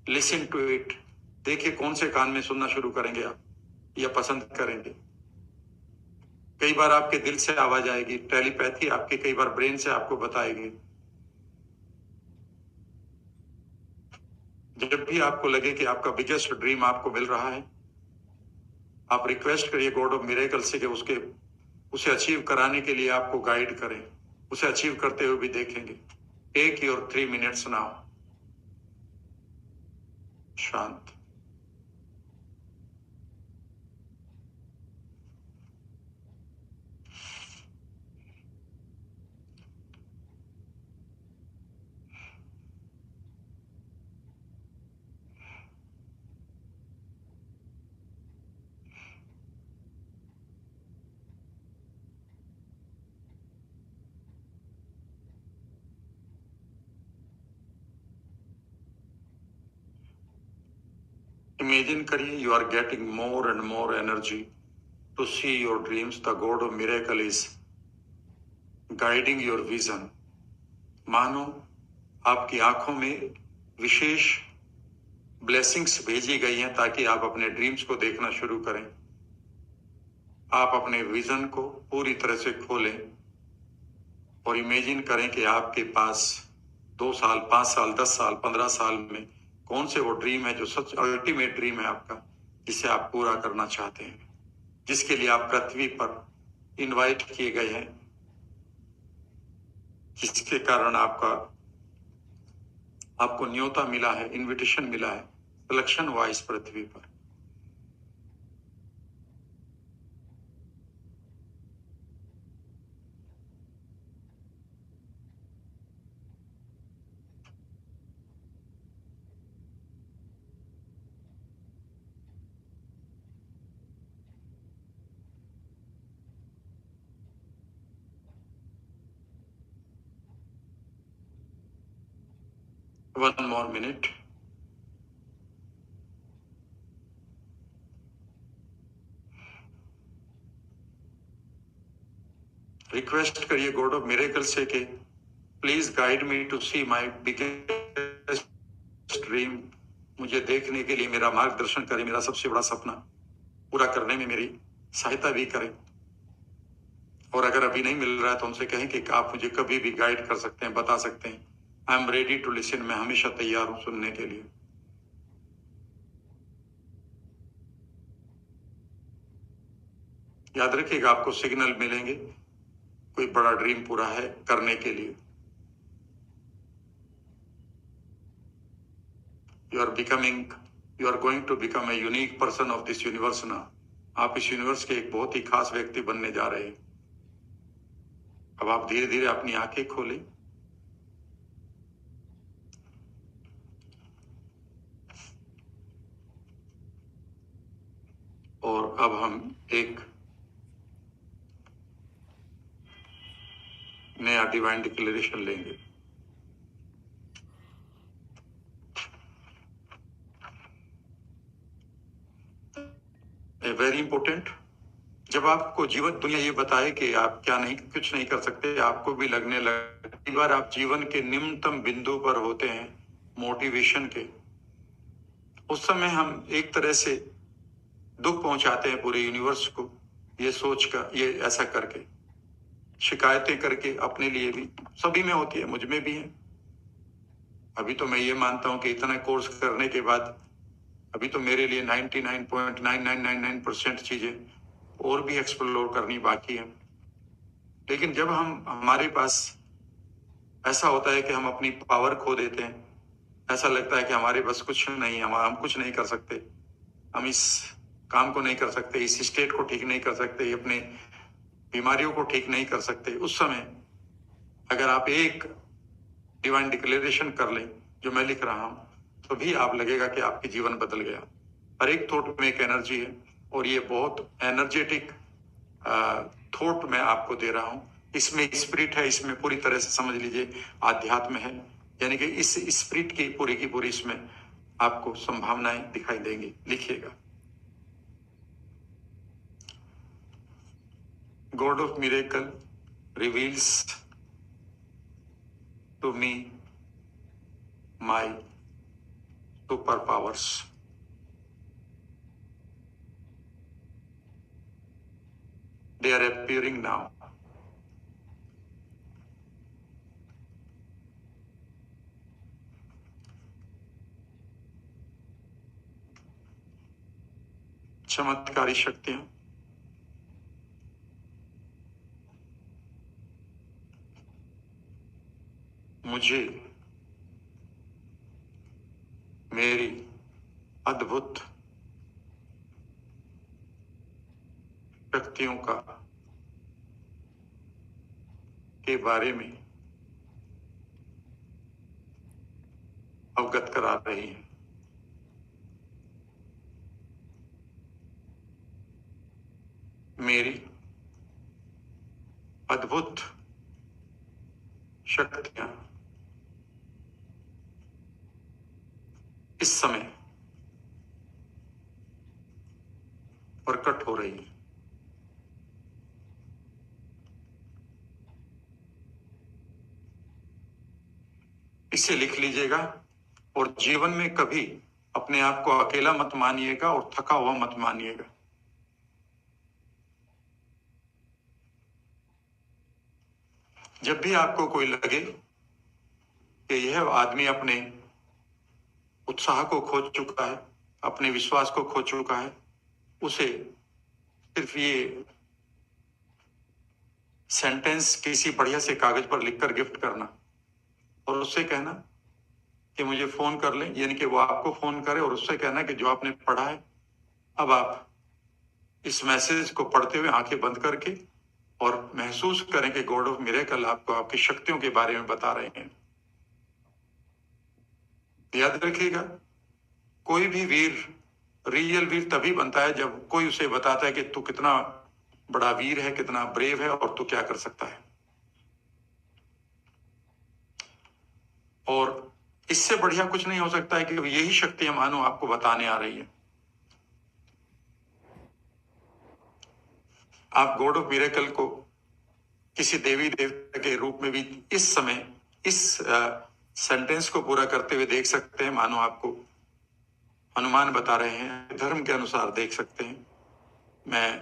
Listen to it. देखिए कौन से कान में सुनना शुरू करेंगे आप या पसंद करेंगे। कई बार आपके दिल से आवाज आएगी, टेलीपैथी आपके कई बार ब्रेन से आपको बताएगी। जब भी आपको लगे कि आपका बिगेस्ट ड्रीम आपको मिल रहा है, आप रिक्वेस्ट करिए गॉड ऑफ मिरेकल से कि उसे अचीव कराने के लिए आपको गाइड करें। उसे अचीव करते हुए भी देखेंगे। Take your 3 minutes now. शांत। इमेजिन करिए you are getting more and more energy to see your dreams. The God of miracle is guiding your vision. मानो आपकी आंखों में विशेष ब्लेसिंग्स भेजी गई हैं ताकि आप अपने ड्रीम्स को देखना शुरू करें। आप अपने विजन को पूरी तरह से खोलें और इमेजिन करें कि आपके पास 2 साल, 5 साल, 10 साल, 15 साल में कौन से वो ड्रीम है जो सच अल्टीमेट ड्रीम है आपका, जिसे आप पूरा करना चाहते हैं, जिसके लिए आप पृथ्वी पर इनवाइट किए गए हैं, जिसके कारण आपको न्योता मिला है, इनविटेशन मिला है, सिलेक्शन हुआ इस पृथ्वी पर। 1 more minute. रिक्वेस्ट करिए गॉड ऑफ मिरेकल से कि please guide me to see my biggest dream. मुझे देखने के लिए मेरा मार्गदर्शन करें, मेरा सबसे बड़ा सपना पूरा करने में मेरी सहायता भी करें। और अगर अभी नहीं मिल रहा है तो उनसे कहें कि आप मुझे कभी भी गाइड कर सकते हैं, बता सकते हैं। I am ready to listen, मैं हमेशा तैयार हूं सुनने के लिए। याद रखिएगा, आपको सिग्नल मिलेंगे, कोई बड़ा ड्रीम पूरा है करने के लिए। You are going to become a unique person of this universe ना। आप इस यूनिवर्स के एक बहुत ही खास व्यक्ति बनने जा रहे हैं। अब आप धीरे धीरे अपनी आंखें खोलें। और अब हम एक नया डिवाइन डिक्लेरेशन लेंगे। Very important. जब आपको जीवन दुनिया ये बताए कि आप क्या नहीं, कुछ नहीं कर सकते, आपको भी लगने लगे, कई बार आप जीवन के निम्नतम बिंदु पर होते हैं मोटिवेशन के, उस समय हम एक तरह से दुख पहुंचाते हैं पूरे यूनिवर्स को, ये सोच कर, ये ऐसा करके, शिकायतें करके, अपने लिए भी, सभी में होती है, मुझ में भी है। अभी तो मैं ये मानता हूं कि इतना कोर्स करने के बाद अभी तो मेरे लिए 99.9999% चीजें और भी एक्सप्लोर करनी बाकी है। लेकिन जब हमारे पास ऐसा होता है कि हम अपनी पावर खो देते हैं, ऐसा लगता है कि हमारे बस कुछ नहीं, हम कुछ नहीं कर सकते, हम इस काम को नहीं कर सकते, इस स्टेट को ठीक नहीं कर सकते, अपने बीमारियों को ठीक नहीं कर सकते, उस समय अगर आप एक डिवाइन डिक्लेरेशन कर लें जो मैं लिख रहा हूं, तो भी आप लगेगा कि आपके जीवन बदल गया। हर एक थॉट में एक एनर्जी है और ये बहुत एनर्जेटिक थॉट मैं आपको दे रहा हूं। इसमें स्पिरिट है, इसमें पूरी तरह से समझ लीजिए आध्यात्म है, यानी कि इस स्पिरिट की पूरी इसमें आपको संभावनाएं दिखाई देंगी। लिखिएगा, god of miracle reveals to me my super powers. They are appearing now. चमत्कारी शक्तियां मुझे मेरी अद्भुत शक्तियों का के बारे में अवगत करा रही हैं। मेरी अद्भुत शक्तियां इस समय प्रकट हो रही हैं। इसे लिख लीजिएगा और जीवन में कभी अपने आप को अकेला मत मानिएगा और थका हुआ मत मानिएगा। जब भी आपको कोई लगे कि यह आदमी अपने उत्साह को खो चुका है, अपने विश्वास को खो चुका है, उसे सिर्फ ये सेंटेंस किसी बढ़िया से कागज पर लिखकर गिफ्ट करना और उससे कहना कि मुझे फोन कर ले, यानी कि वो आपको फोन करे और उससे कहना कि जो आपने पढ़ा है, अब आप इस मैसेज को पढ़ते हुए आंखें बंद करके और महसूस करें कि गॉड ऑफ मिरेकल आपको आपकी शक्तियों के बारे में बता रहे हैं। याद रखिएगा, कोई भी वीर, रियल वीर तभी बनता है जब कोई उसे बताता है कि तू कितना बड़ा वीर है, कितना ब्रेव है और तू क्या कर सकता है। और इससे बढ़िया कुछ नहीं हो सकता है कि यही शक्तियां मानो आपको बताने आ रही है। आप गॉड ऑफ मिरेकल को किसी देवी देवता के रूप में भी इस समय इस सेंटेंस को पूरा करते हुए देख सकते हैं। मानो आपको हनुमान बता रहे हैं, धर्म के अनुसार देख सकते हैं। मैं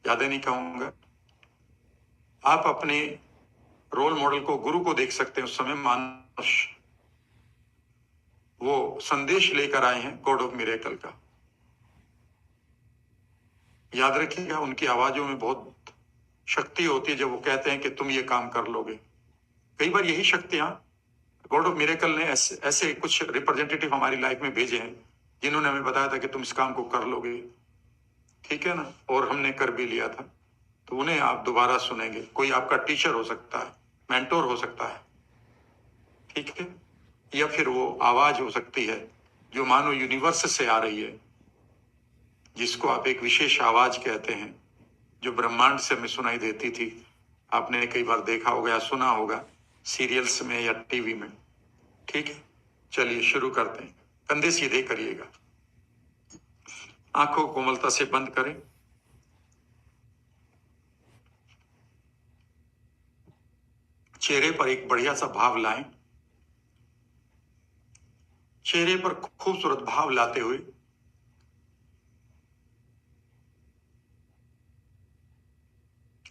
ज्यादा नहीं कहूंगा। आप अपने रोल मॉडल को, गुरु को देख सकते हैं। उस समय मानुष वो संदेश लेकर आए हैं गॉड ऑफ मिरेकल का। याद रखिएगा, उनकी आवाजों में बहुत शक्ति होती है जब वो कहते हैं कि तुम ये काम कर लोगे। कई बार यही शक्तियां गॉड ऑफ मिरेकल ने ऐसे कुछ रिप्रेजेंटेटिव हमारी लाइफ में भेजे हैं जिन्होंने हमें बताया था कि तुम इस काम को कर लोगे, ठीक है ना, और हमने कर भी लिया था। तो उन्हें आप दोबारा सुनेंगे। कोई आपका टीचर हो सकता है, मेंटोर हो सकता है, ठीक है, या फिर वो आवाज हो सकती है जो मानो यूनिवर्स से आ रही है, जिसको आप एक विशेष आवाज कहते हैं, जो ब्रह्मांड से हमें सुनाई देती थी। आपने कई बार देखा होगा या सुना होगा सीरियल्स में या टीवी में, ठीक है। चलिए शुरू करते हैं। कंधे सीधे करिएगा, आंखों को कोमलता से बंद करें। चेहरे पर एक बढ़िया सा भाव लाएं। चेहरे पर खूबसूरत भाव लाते हुए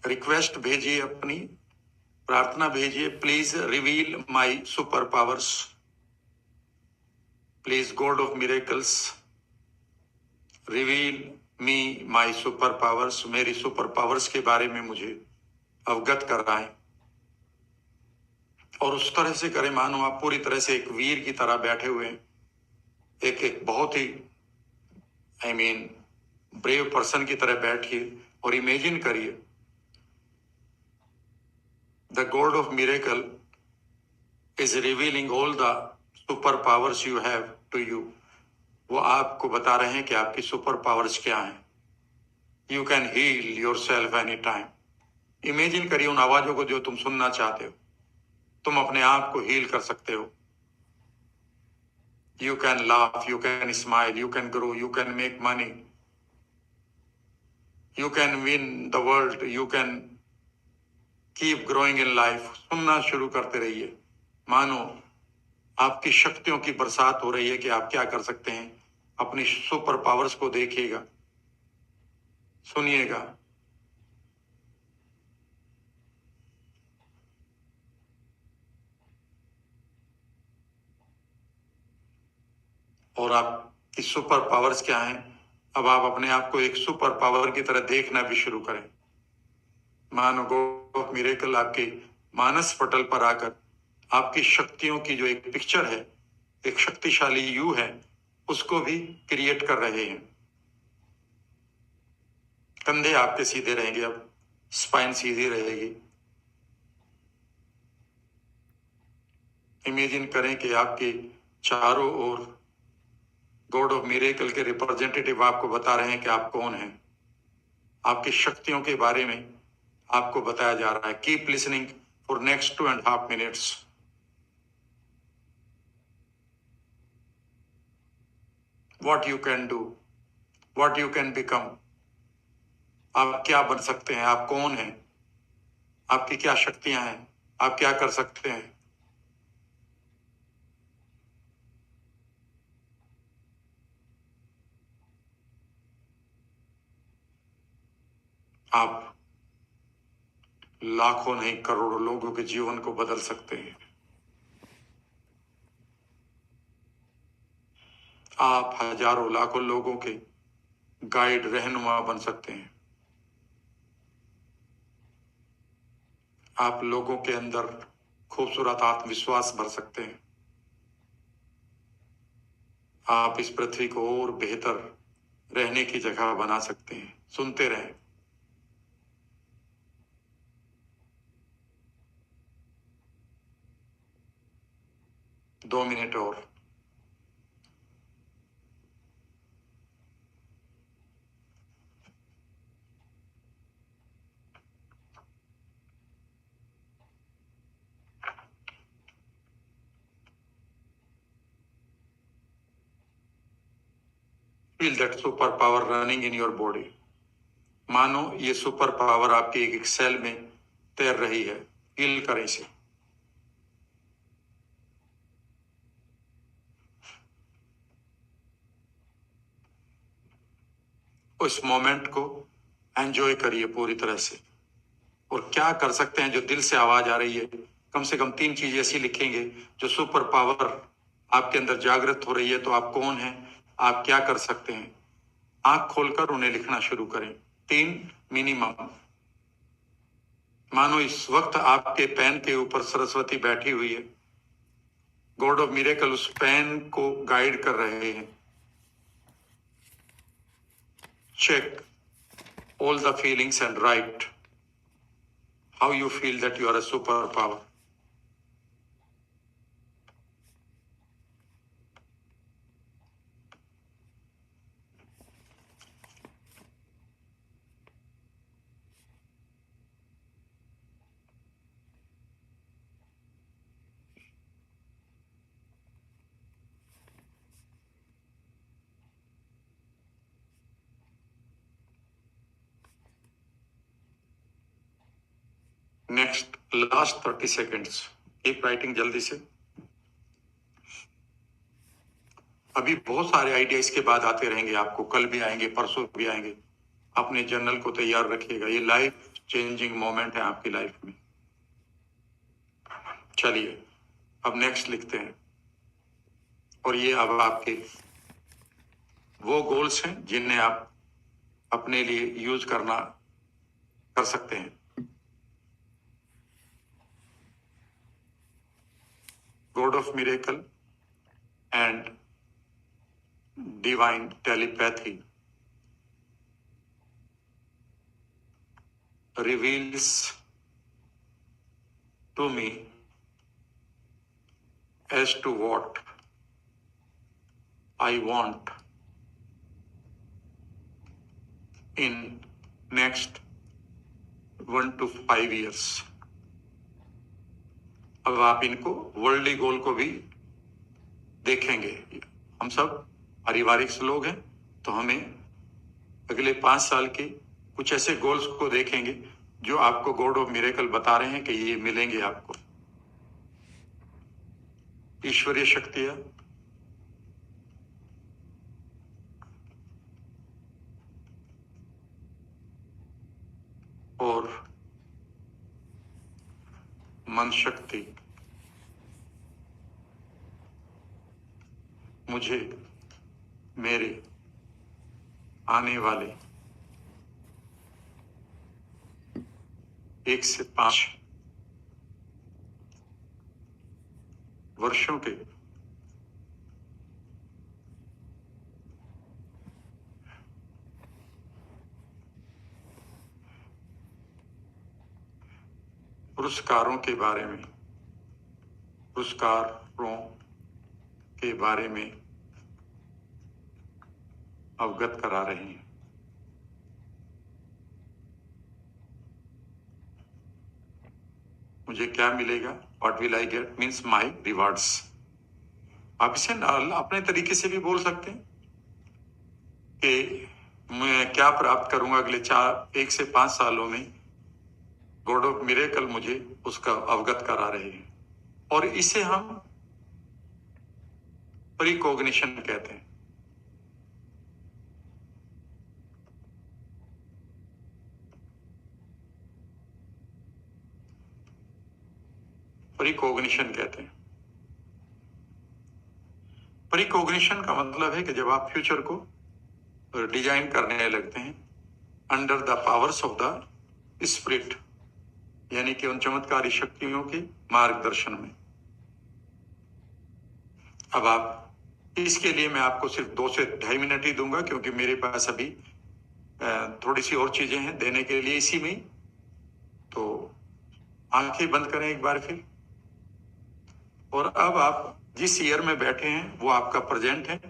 रिक्वेस्ट भेजिए, अपनी प्रार्थना भेजिए। Please reveal my super powers. Please God of miracles reveal me my super powers. मेरी सुपर पावर्स के बारे में मुझे अवगत कराएं। और उस तरह से करें मानो आप पूरी तरह से एक वीर की तरह बैठे हुए हैं, एक बहुत ही ब्रेव पर्सन की तरह बैठिए और इमेजिन करिए the God of miracle is revealing all the super powers you have to you. वो आपको बता रहे हैं कि आपकी सुपर पावर्स क्या हैं। You can heal yourself any time. Imagine करिए उन आवाजों को जो तुम सुनना चाहते हो। तुम अपने आप को हील कर सकते हो। You can laugh, you can smile, you can grow, you can make money, you can win the world, you can keep growing in life. सुनना शुरू करते रहिए। मानो आपकी शक्तियों की बरसात हो रही है कि आप क्या कर सकते हैं। अपनी सुपर पावर्स को देखिएगा, सुनिएगा। और आपकी सुपर पावर्स क्या हैं। अब आप अपने आप को एक सुपर पावर की तरह देखना भी शुरू करें। मानो गॉड ऑफ मिरेकल आपके मानस पटल पर आकर आपकी शक्तियों की जो एक पिक्चर है, एक शक्तिशाली यू है, उसको भी क्रिएट कर रहे हैं। कंधे आपके सीधे रहेंगे, अब स्पाइन सीधी रहेगी। इमेजिन करें कि आपके चारों ओर गॉड ऑफ मिरेकल के रिप्रेजेंटेटिव आपको बता रहे हैं कि आप कौन हैं। आपकी शक्तियों के बारे में आपको बताया जा रहा है। Keep listening for next 2.5 minutes. What you can do, what you can become. आप क्या बन सकते हैं, आप कौन हैं, आपकी क्या शक्तियां हैं, आप क्या कर सकते हैं। आप लाखों नहीं करोड़ों लोगों के जीवन को बदल सकते हैं। आप हजारों लाखों लोगों के गाइड, रहनुमा बन सकते हैं। आप लोगों के अंदर खूबसूरत आत्मविश्वास भर सकते हैं। आप इस पृथ्वी को और बेहतर रहने की जगह बना सकते हैं। सुनते रहें। दो मिनट और। Feel that super power running in your body. मानो ये सुपर पावर आपके एक सेल में तैर रही है। फील करें इसे। उस मोमेंट को एंजॉय करिए पूरी तरह से। और क्या कर सकते हैं, जो दिल से आवाज आ रही है, कम से कम 3 चीजें ऐसी लिखेंगे जो सुपर पावर आपके अंदर जागृत हो रही है। तो आप कौन हैं, आप क्या कर सकते हैं, आंख खोलकर उन्हें लिखना शुरू करें। 3 मिनिमम। मानो इस वक्त आपके पेन के ऊपर सरस्वती बैठी हुई है। गॉड ऑफ मिरेकल उस पेन को गाइड कर रहे हैं। Check all the feelings and write how you feel that you are a superpower. Next, last 30 seconds. Keep writing जल्दी से। अभी बहुत सारे आइडिया इसके बाद आते रहेंगे आपको, कल भी आएंगे, परसों भी आएंगे। अपने जर्नल को तैयार रखिएगा। ये लाइफ चेंजिंग मोमेंट है आपकी लाइफ में। चलिए अब नेक्स्ट लिखते हैं। और ये अब आपके वो गोल्स हैं जिन्हें आप अपने लिए यूज कर सकते हैं। God of miracle and divine telepathy reveals to me as to what I want in next 1 to 5 years। अब आप इनको वर्ल्डली गोल को भी देखेंगे। हम सब पारिवारिक लोग हैं, तो हमें अगले 5 साल के कुछ ऐसे गोल्स को देखेंगे जो आपको गॉड ऑफ मिरेकल बता रहे हैं कि ये मिलेंगे आपको। ईश्वरीय शक्तियां और मन शक्ति मुझे मेरे आने वाले 1 से 5 वर्षों के पुरस्कारों के बारे में अवगत करा रहे हैं। मुझे क्या मिलेगा, what will I get means my rewards. आप इसे अपने तरीके से भी बोल सकते हैं कि मैं क्या प्राप्त करूंगा अगले 1 से 5 सालों में। गॉड ऑफ मिरेकल मुझे उसका अवगत करा रहे हैं। और इसे हम प्रीकॉग्निशन कहते हैं। प्रीकॉग्निशन कहते हैं। प्रीकॉग्निशन का मतलब है कि जब आप फ्यूचर को डिजाइन करने लगते हैं under the powers of the spirit, यानी कि उन चमत्कारी शक्तियों के मार्गदर्शन में। अब आप इसके लिए मैं आपको सिर्फ 2 से 2.5 मिनट ही दूंगा, क्योंकि मेरे पास अभी थोड़ी सी और चीजें हैं देने के लिए इसी में। तो आंखें बंद करें एक बार फिर। और अब आप जिस ईयर में बैठे हैं वो आपका प्रेजेंट है।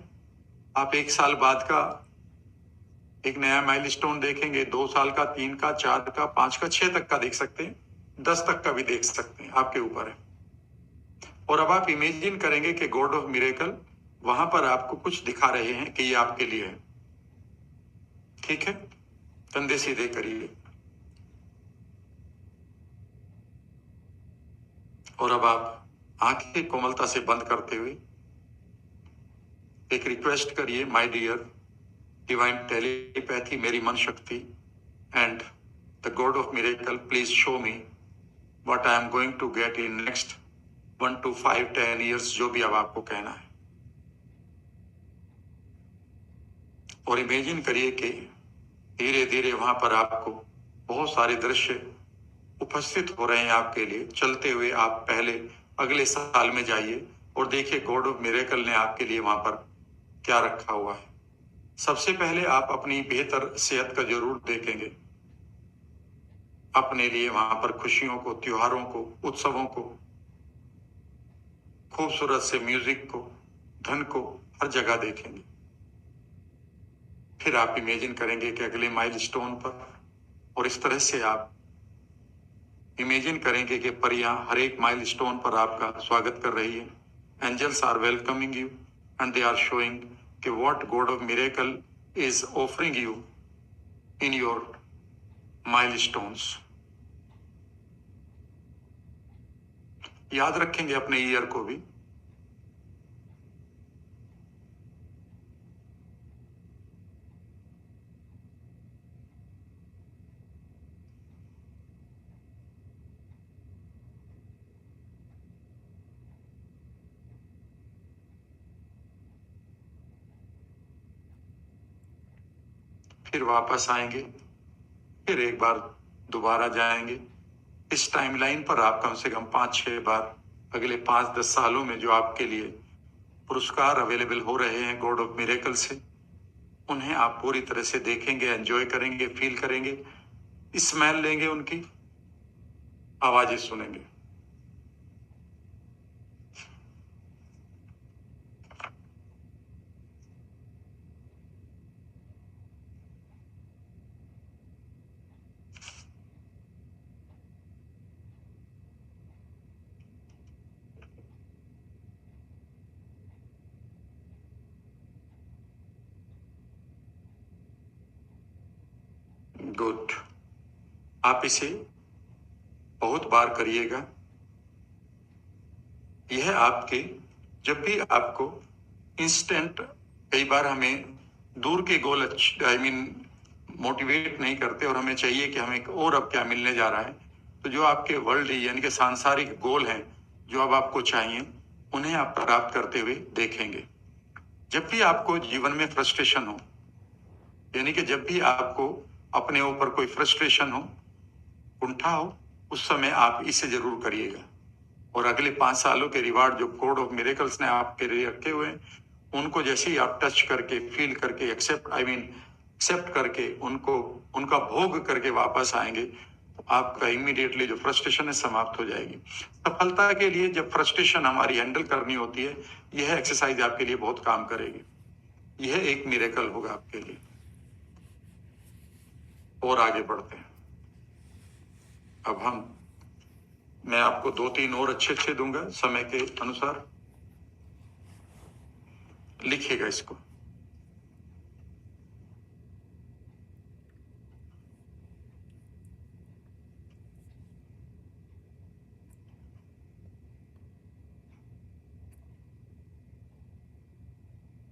आप 1 साल बाद का एक नया माइलस्टोन देखेंगे, 2 साल का, 3 का, 4 का, 5 का, 6 तक का देख सकते हैं, 10 तक का भी देख सकते हैं, आपके ऊपर है। और अब आप इमेजिन करेंगे कि गॉड ऑफ मिरेकल वहां पर आपको कुछ दिखा रहे हैं कि ये आपके लिए है। ठीक है, कंधे सीधे करिए। और अब आप आंखें कोमलता से बंद करते हुए एक रिक्वेस्ट करिए, माय डियर डिवाइन टेलीपैथी, मेरी मन शक्ति and the God of miracle, please show me what I am going to get in next 1 to 5 10 years, जो भी अब आपको कहना है। और इमेजिन करिए कि धीरे धीरे वहां पर आपको बहुत सारे दृश्य उपस्थित हो रहे हैं आपके लिए। चलते हुए आप पहले अगले साल में जाइए और देखिए गॉड ऑफ मिरेकल ने आपके लिए वहां पर क्या रखा हुआ है। सबसे पहले आप अपनी बेहतर सेहत का जरूर देखेंगे, अपने लिए वहां पर खुशियों को, त्योहारों को, उत्सवों को, खूबसूरत से म्यूजिक को, धन को हर जगह देखेंगे। फिर आप इमेजिन करेंगे कि अगले माइलस्टोन पर, और इस तरह से आप इमेजिन करेंगे कि परियां हर एक माइलस्टोन पर आपका स्वागत कर रही है। Angels are welcoming you and they are showing कि what god of miracle is offering you in your milestones. याद रखेंगे अपने ईयर को भी। फिर वापस आएंगे, फिर एक बार दोबारा जाएंगे। इस टाइमलाइन पर आप कम से कम 5-6 बार अगले 5-10 सालों में जो आपके लिए पुरस्कार अवेलेबल हो रहे हैं गॉड ऑफ मिरेकल से, उन्हें आप पूरी तरह से देखेंगे, एंजॉय करेंगे, फील करेंगे, स्मेल लेंगे, उनकी आवाजें सुनेंगे। गुड। आप इसे बहुत बार करिएगा। यह आपके, जब भी आपको इंस्टेंट, कई बार हमें दूर के गोल मोटिवेट नहीं करते और हमें चाहिए कि हमें और अब क्या मिलने जा रहा है। तो जो आपके वर्ल्ड यानी कि सांसारिक गोल हैं, जो अब आपको चाहिए, उन्हें आप प्राप्त करते हुए देखेंगे। जब भी आपको जीवन में फ्रस्ट्रेशन हो, यानी कि जब भी आपको अपने ऊपर कोई फ्रस्ट्रेशन हो, कुंठा हो, उस समय आप इसे जरूर करिएगा। और अगले 5 सालों के रिवार्ड जो गॉड ऑफ मिरेकल्स ने आपके लिए रखे हुए हैं, उनको जैसे ही आप टच करके, फील करके, एक्सेप्ट करके, उनको उनका भोग करके वापस आएंगे, तो आपका इमीडिएटली जो फ्रस्ट्रेशन है समाप्त हो जाएगी। सफलता के लिए जब फ्रस्ट्रेशन हमारी हैंडल करनी होती है, यह एक्सरसाइज आपके लिए बहुत काम करेगी। यह एक मिरेकल होगा आपके लिए। और आगे बढ़ते हैं। अब मैं आपको 2-3 और अच्छे दूंगा समय के अनुसार। लिखिएगा इसको।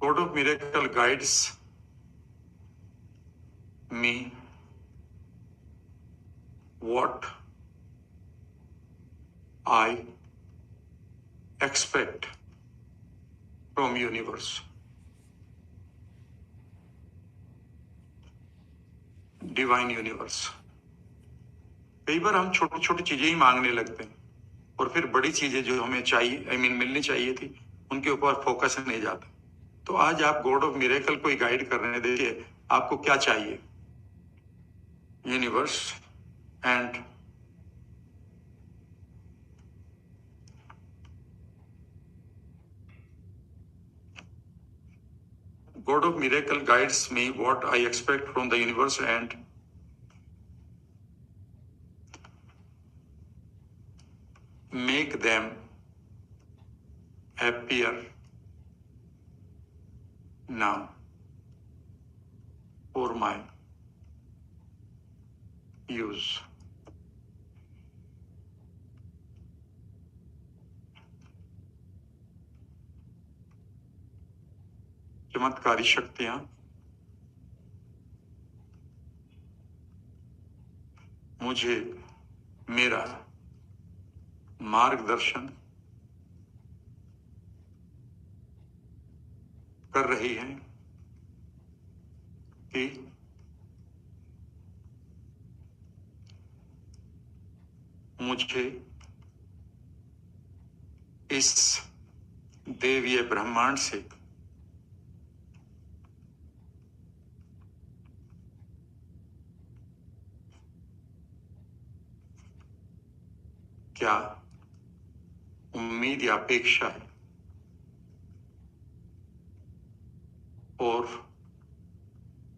God of Miracle guides me what I expect from universe. Divine universe. कई बार हम छोटी छोटी चीजें ही मांगने लगते हैं और फिर बड़ी चीजें जो हमें चाहिए, मिलनी चाहिए थी, उनके ऊपर फोकस नहीं जाता। तो आज आप गॉड ऑफ मिरेकल को ही गाइड करने देखिए, आपको क्या चाहिए। Universe and God of miracle guides me what I expect from the universe and make them appear now for my use. चमत्कारी शक्तियां मुझे मेरा मार्गदर्शन कर रही हैं कि मुझे इस देवीय ब्रह्मांड से क्या उम्मीद या अपेक्षा है, और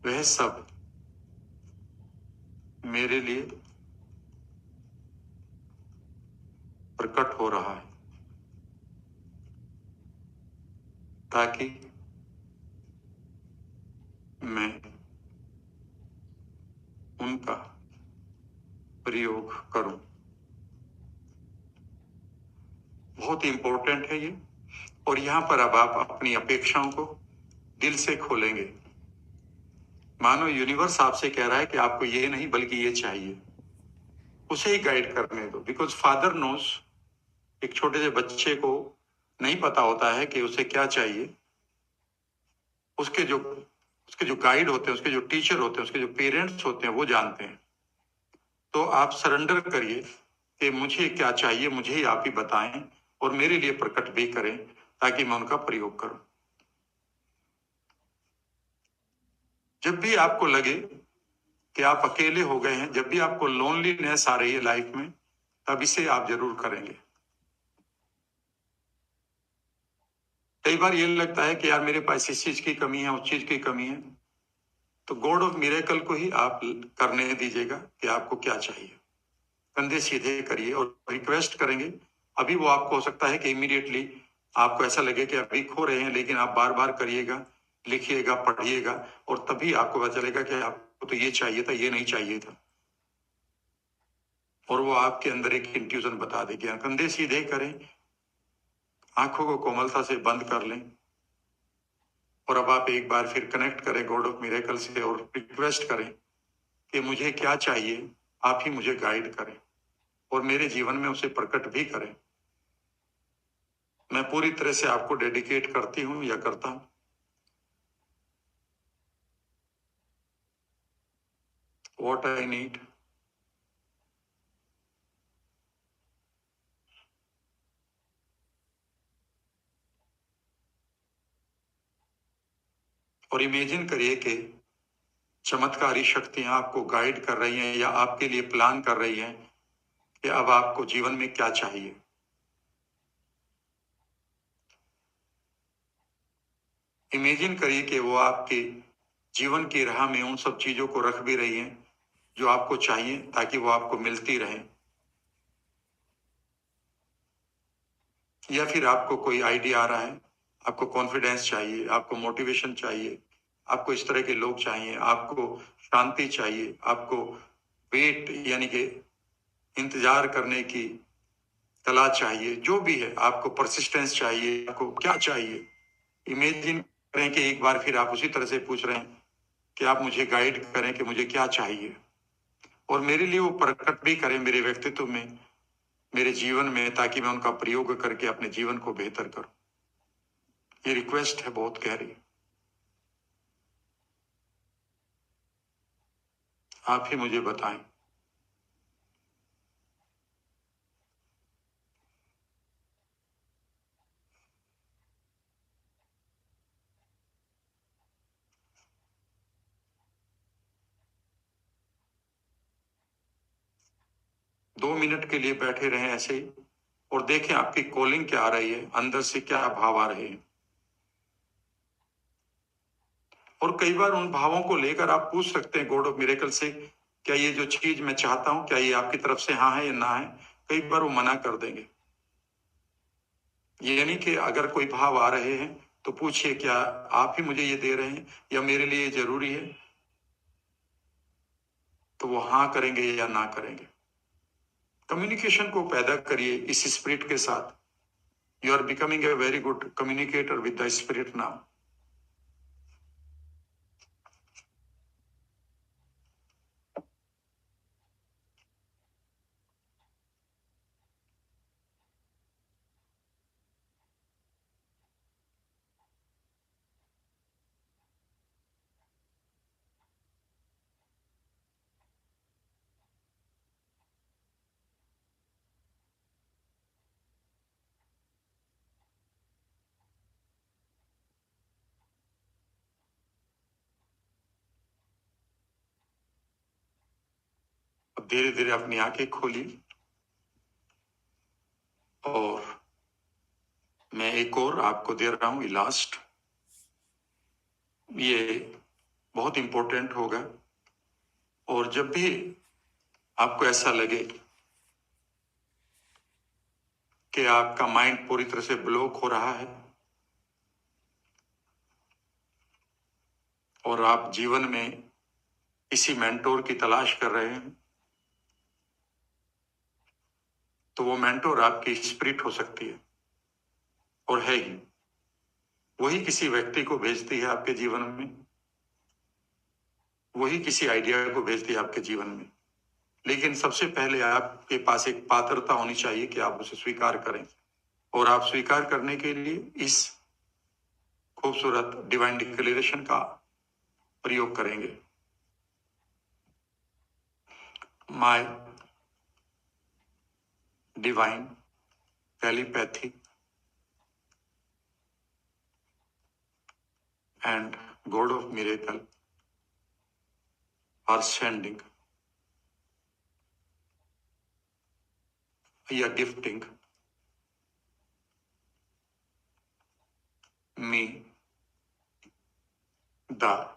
वह सब मेरे लिए प्रकट हो रहा है, ताकि मैं उनका प्रयोग करूं। बहुत इंपॉर्टेंट है ये। और यहां पर अब आप अपनी अपेक्षाओं को दिल से खोलेंगे। मानो यूनिवर्स आपसे कह रहा है कि आपको ये नहीं बल्कि ये चाहिए, उसे ही गाइड करने दो। बिकॉज फादर नोज, एक छोटे से बच्चे को नहीं पता होता है कि उसे क्या चाहिए। उसके जो गाइड होते हैं, उसके जो टीचर होते हैं, उसके जो पेरेंट्स होते हैं, वो जानते हैं। तो आप सरेंडर करिए कि मुझे क्या चाहिए, मुझे ही आप ही बताएं और मेरे लिए प्रकट भी करें, ताकि मैं उनका प्रयोग करूं। जब भी आपको लगे कि आप अकेले हो गए हैं, जब भी आपको लोनलीनेस आ रही है लाइफ में, तब इसे आप जरूर करेंगे। कई बार ये लगता है कि यार मेरे पास इस चीज की कमी है, उस चीज की कमी है, तो गॉड ऑफ मिरेकल को ही आप करने दीजिएगा कि आपको क्या चाहिए। कंधे सीधे करिए और रिक्वेस्ट करेंगे। अभी वो आपको हो सकता है कि इमीडिएटली आपको ऐसा लगे कि अभी खो रहे हैं, लेकिन आप बार बार करिएगा, लिखिएगा, पढ़िएगा, और तभी आपको पता चलेगा कि आपको तो ये चाहिए था, ये नहीं चाहिए था। और वो आपके अंदर एक इंट्यूजन बता देगी। कंधे सीधे करें, आंखों को कोमलता से बंद कर लें, और अब आप एक बार फिर कनेक्ट करें गॉड ऑफ मिरेकल से और रिक्वेस्ट करें कि मुझे क्या चाहिए, आप ही मुझे गाइड करें और मेरे जीवन में उसे प्रकट भी करें। मैं पूरी तरह से आपको डेडिकेट करती हूं या करता हूं। व्हाट आई नीड, और इमेजिन करिए कि चमत्कारी शक्तियां आपको गाइड कर रही हैं या आपके लिए प्लान कर रही हैं कि अब आपको जीवन में क्या चाहिए। इमेजिन करिए कि वो आपके जीवन की राह में उन सब चीजों को रख भी रही हैं जो आपको चाहिए, ताकि वो आपको मिलती रहे। या फिर आपको कोई आइडिया आ रहा है, आपको कॉन्फिडेंस चाहिए, आपको मोटिवेशन चाहिए, आपको इस तरह के लोग चाहिए, आपको शांति चाहिए, आपको वेट यानी कि इंतजार करने की कला चाहिए, जो भी है, आपको परसिस्टेंस चाहिए, आपको क्या चाहिए। इमेजिन करें कि एक बार फिर आप उसी तरह से पूछ रहे हैं कि आप मुझे गाइड करें कि मुझे क्या चाहिए, और मेरे लिए वो प्रकट भी करें मेरे व्यक्तित्व में, मेरे जीवन में, ताकि मैं उनका प्रयोग करके अपने जीवन को बेहतर करूं। ये रिक्वेस्ट है बहुत गहरी। आप ही मुझे बताएं। दो मिनट के लिए बैठे रहें ऐसे ही, और देखें आपकी कॉलिंग क्या आ रही है, अंदर से क्या भाव आ रहे हैं। और कई बार उन भावों को लेकर आप पूछ सकते हैं गॉड ऑफ मिरेकल से, क्या ये जो चीज मैं चाहता हूं, क्या ये आपकी तरफ से हाँ है या ना है। कई बार वो मना कर देंगे। ये यानी कि अगर कोई भाव आ रहे हैं तो पूछिए, क्या आप ही मुझे ये दे रहे हैं या मेरे लिए ये जरूरी है। तो वो हाँ करेंगे या ना करेंगे। कम्युनिकेशन को पैदा करिए इस स्पिरिट के साथ। You are becoming a very good communicator with the spirit now. धीरे धीरे अपनी आंखें खोली और मैं एक और आपको दे रहा हूं लास्ट। ये बहुत इंपॉर्टेंट होगा। और जब भी आपको ऐसा लगे कि आपका माइंड पूरी तरह से ब्लॉक हो रहा है और आप जीवन में किसी मेंटोर की तलाश कर रहे हैं, तो वो मेंटोर आपकी स्पिरिट हो सकती है और है ही। वही किसी व्यक्ति को भेजती है आपके जीवन में, वही किसी आइडिया को भेजती है आपके जीवन में। लेकिन सबसे पहले आपके पास एक पात्रता होनी चाहिए कि आप उसे स्वीकार करें। और आप स्वीकार करने के लिए इस खूबसूरत डिवाइन डिक्लेरेशन का प्रयोग करेंगे। My divine telepathy and God of miracle are sending a gifting me the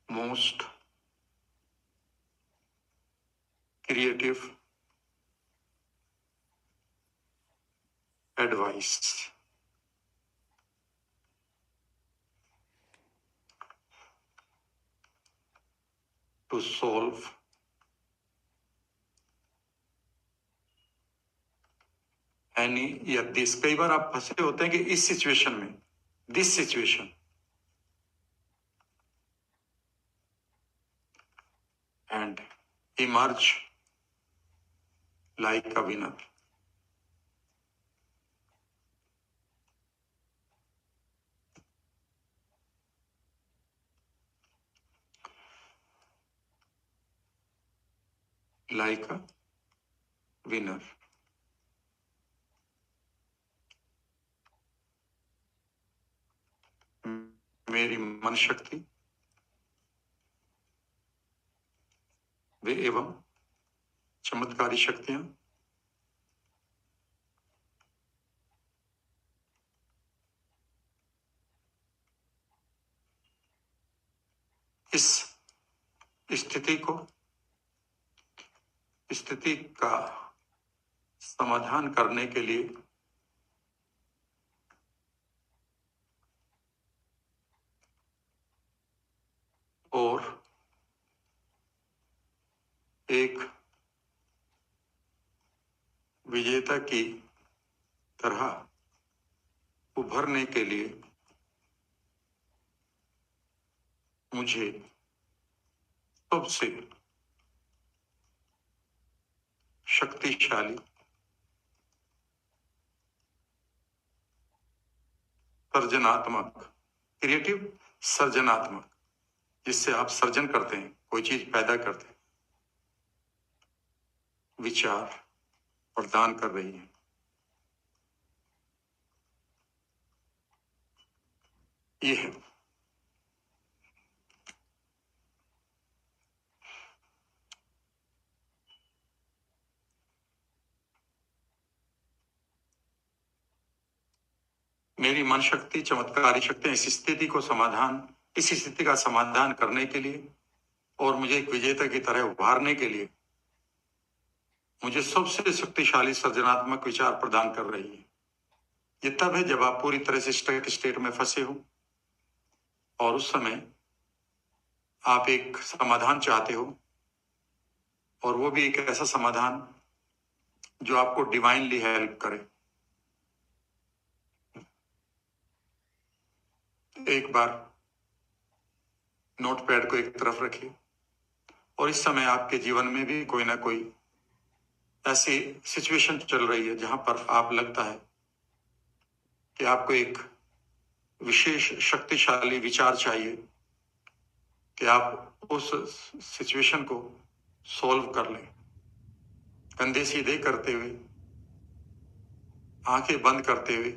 most creative advice to solve any या दिस। कई बार आप फंसे होते हैं कि इस सिचुएशन में, this situation, and emerge like a winner। like a winner। मेरी मन शक्ति वे एवं चमत्कारी शक्तियां इस स्थिति का समाधान करने के लिए और एक विजेता की तरह उभरने के लिए मुझे सबसे शक्तिशाली सर्जनात्मक क्रिएटिव सर्जनात्मक, जिससे आप सर्जन करते हैं, कोई चीज पैदा करते हैं, विचार प्रदान कर रही है। ये है मेरी मन शक्ति चमत्कारी शक्ति इस स्थिति का समाधान करने के लिए और मुझे एक विजेता की तरह उभारने के लिए मुझे सबसे शक्तिशाली सर्जनात्मक विचार प्रदान कर रही है। ये तब है जब आप पूरी तरह से स्टक स्टेट में फंसे हो और उस समय आप एक समाधान चाहते हो, और वो भी एक ऐसा समाधान जो आपको डिवाइनली हेल्प करे। एक बार नोटपैड को एक तरफ रखिए, और इस समय आपके जीवन में भी कोई ना कोई ऐसी सिचुएशन चल रही है जहां पर आप लगता है कि आपको एक विशेष शक्तिशाली विचार चाहिए कि आप उस सिचुएशन को सॉल्व कर लें। कंधे सीधे करते हुए, आंखें बंद करते हुए,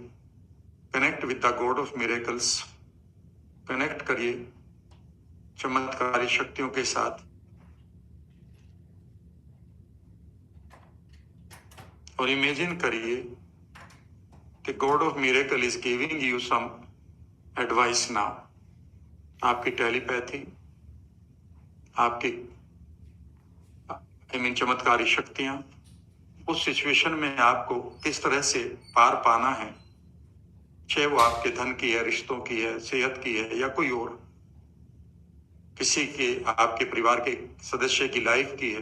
connect with the God of miracles, connect करिए चमत्कारी शक्तियों के साथ, और इमेजिन करिए कि god of miracle is giving you some advice now. आपकी टेलीपैथी, आपकी चमत्कारी शक्तियां उस सिचुएशन में आपको किस तरह से पार पाना है, चाहे वो आपके धन की है, रिश्तों की है, सेहत की है, या कोई और किसी के आपके परिवार के सदस्य की लाइफ की है।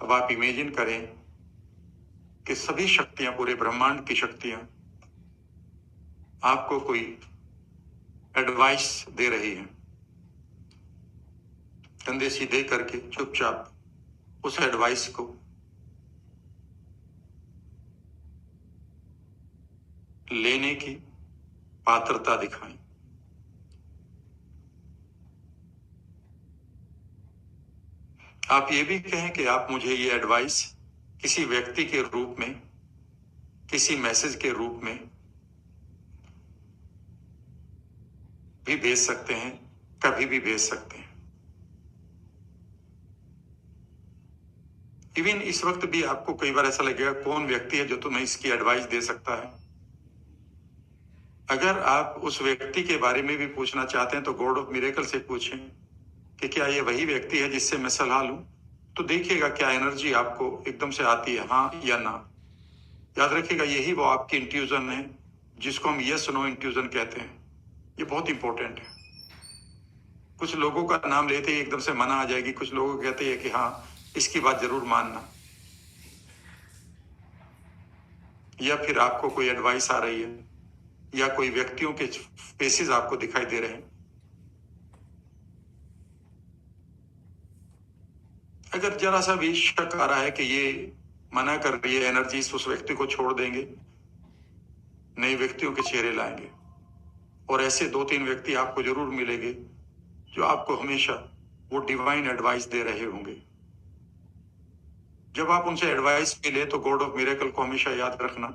अब आप इमेजिन करें कि सभी शक्तियां, पूरे ब्रह्मांड की शक्तियां आपको कोई एडवाइस दे रही हैं। कंधे सीधे करके चुपचाप उस एडवाइस को लेने की पात्रता दिखाएं। आप ये भी कहें कि आप मुझे ये एडवाइस किसी व्यक्ति के रूप में, किसी मैसेज के रूप में भी भेज सकते हैं, कभी भी भेज सकते हैं। इवन इस वक्त भी आपको कई बार ऐसा लगेगा कौन व्यक्ति है जो तुम्हें इसकी एडवाइस दे सकता है। अगर आप उस व्यक्ति के बारे में भी पूछना चाहते हैं तो गॉड ऑफ मिरेकल से पूछें कि क्या ये वही व्यक्ति है जिससे मैं सलाह लूं। तो देखिएगा क्या एनर्जी आपको एकदम से आती है, हाँ या ना। याद रखिएगा, यही वो आपकी इंट्यूजन है जिसको हम यस नो इंट्यूजन कहते हैं। ये बहुत इंपॉर्टेंट है। कुछ लोगों का नाम लेते ही एकदम से मना आ जाएगी, कुछ लोगों को कहते हैं कि हाँ इसकी बात जरूर मानना। या फिर आपको कोई एडवाइस आ रही है, या कोई व्यक्तियों के फेसेस आपको दिखाई दे रहे हैं। अगर जरा सा भी शक आ रहा है कि ये मना कर रही है एनर्जी, उस व्यक्ति को छोड़ देंगे, नए व्यक्तियों के चेहरे लाएंगे। और ऐसे 2-3 व्यक्ति आपको जरूर मिलेंगे जो आपको हमेशा वो डिवाइन एडवाइस दे रहे होंगे। जब आप उनसे एडवाइस मिले तो गॉड ऑफ मिरेकल को हमेशा याद रखना,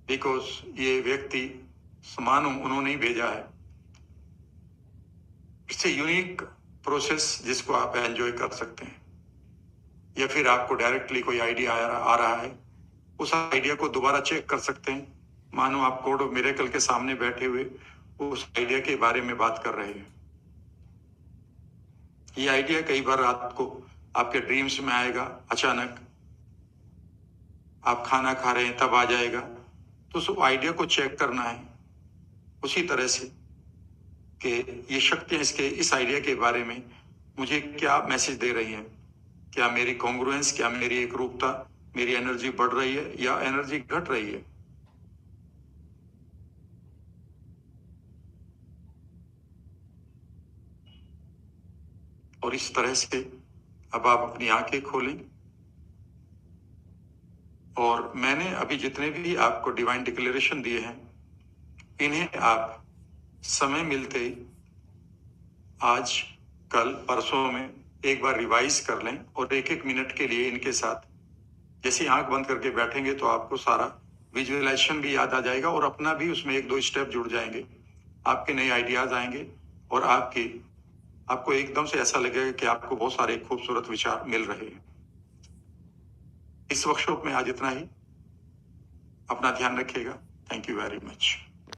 बिकॉज ये व्यक्ति मानो उन्होंने ही भेजा है। इससे यूनिक प्रोसेस जिसको आप एंजॉय कर सकते हैं। या फिर आपको डायरेक्टली कोई आइडिया आ रहा है, उस आइडिया को दोबारा चेक कर सकते हैं, मानो आप गॉड ऑफ मिरेकल के सामने बैठे हुए उस आइडिया के बारे में बात कर रहे हैं। ये आइडिया कई बार रात को आपके ड्रीम्स में आएगा, अचानक आप खाना खा रहे हैं तब आ जाएगा। तो उस आइडिया को चेक करना है उसी तरह से कि ये शक्तियां इस आइडिया के बारे में मुझे क्या मैसेज दे रही हैं। क्या मेरी कॉन्ग्रुएंस, क्या मेरी एक रूपता, मेरी एनर्जी बढ़ रही है या एनर्जी घट रही है। और इस तरह से अब आप अपनी आंखें खोलें, और मैंने अभी जितने भी आपको डिवाइन डिक्लेरेशन दिए हैं, इन्हें आप समय मिलते ही आज, कल, परसों में एक बार रिवाइज कर लें, और 1-1 मिनट के लिए इनके साथ जैसे आंख बंद करके बैठेंगे तो आपको सारा विजुअलाइजेशन भी याद आ जाएगा, और अपना भी उसमें 1-2 स्टेप जुड़ जाएंगे। आपके नए आइडियाज आएंगे, और आपको एकदम से ऐसा लगेगा कि आपको बहुत सारे खूबसूरत विचार मिल रहे हैं। इस वर्कशॉप में आज इतना ही। अपना ध्यान रखिएगा। Thank you very much.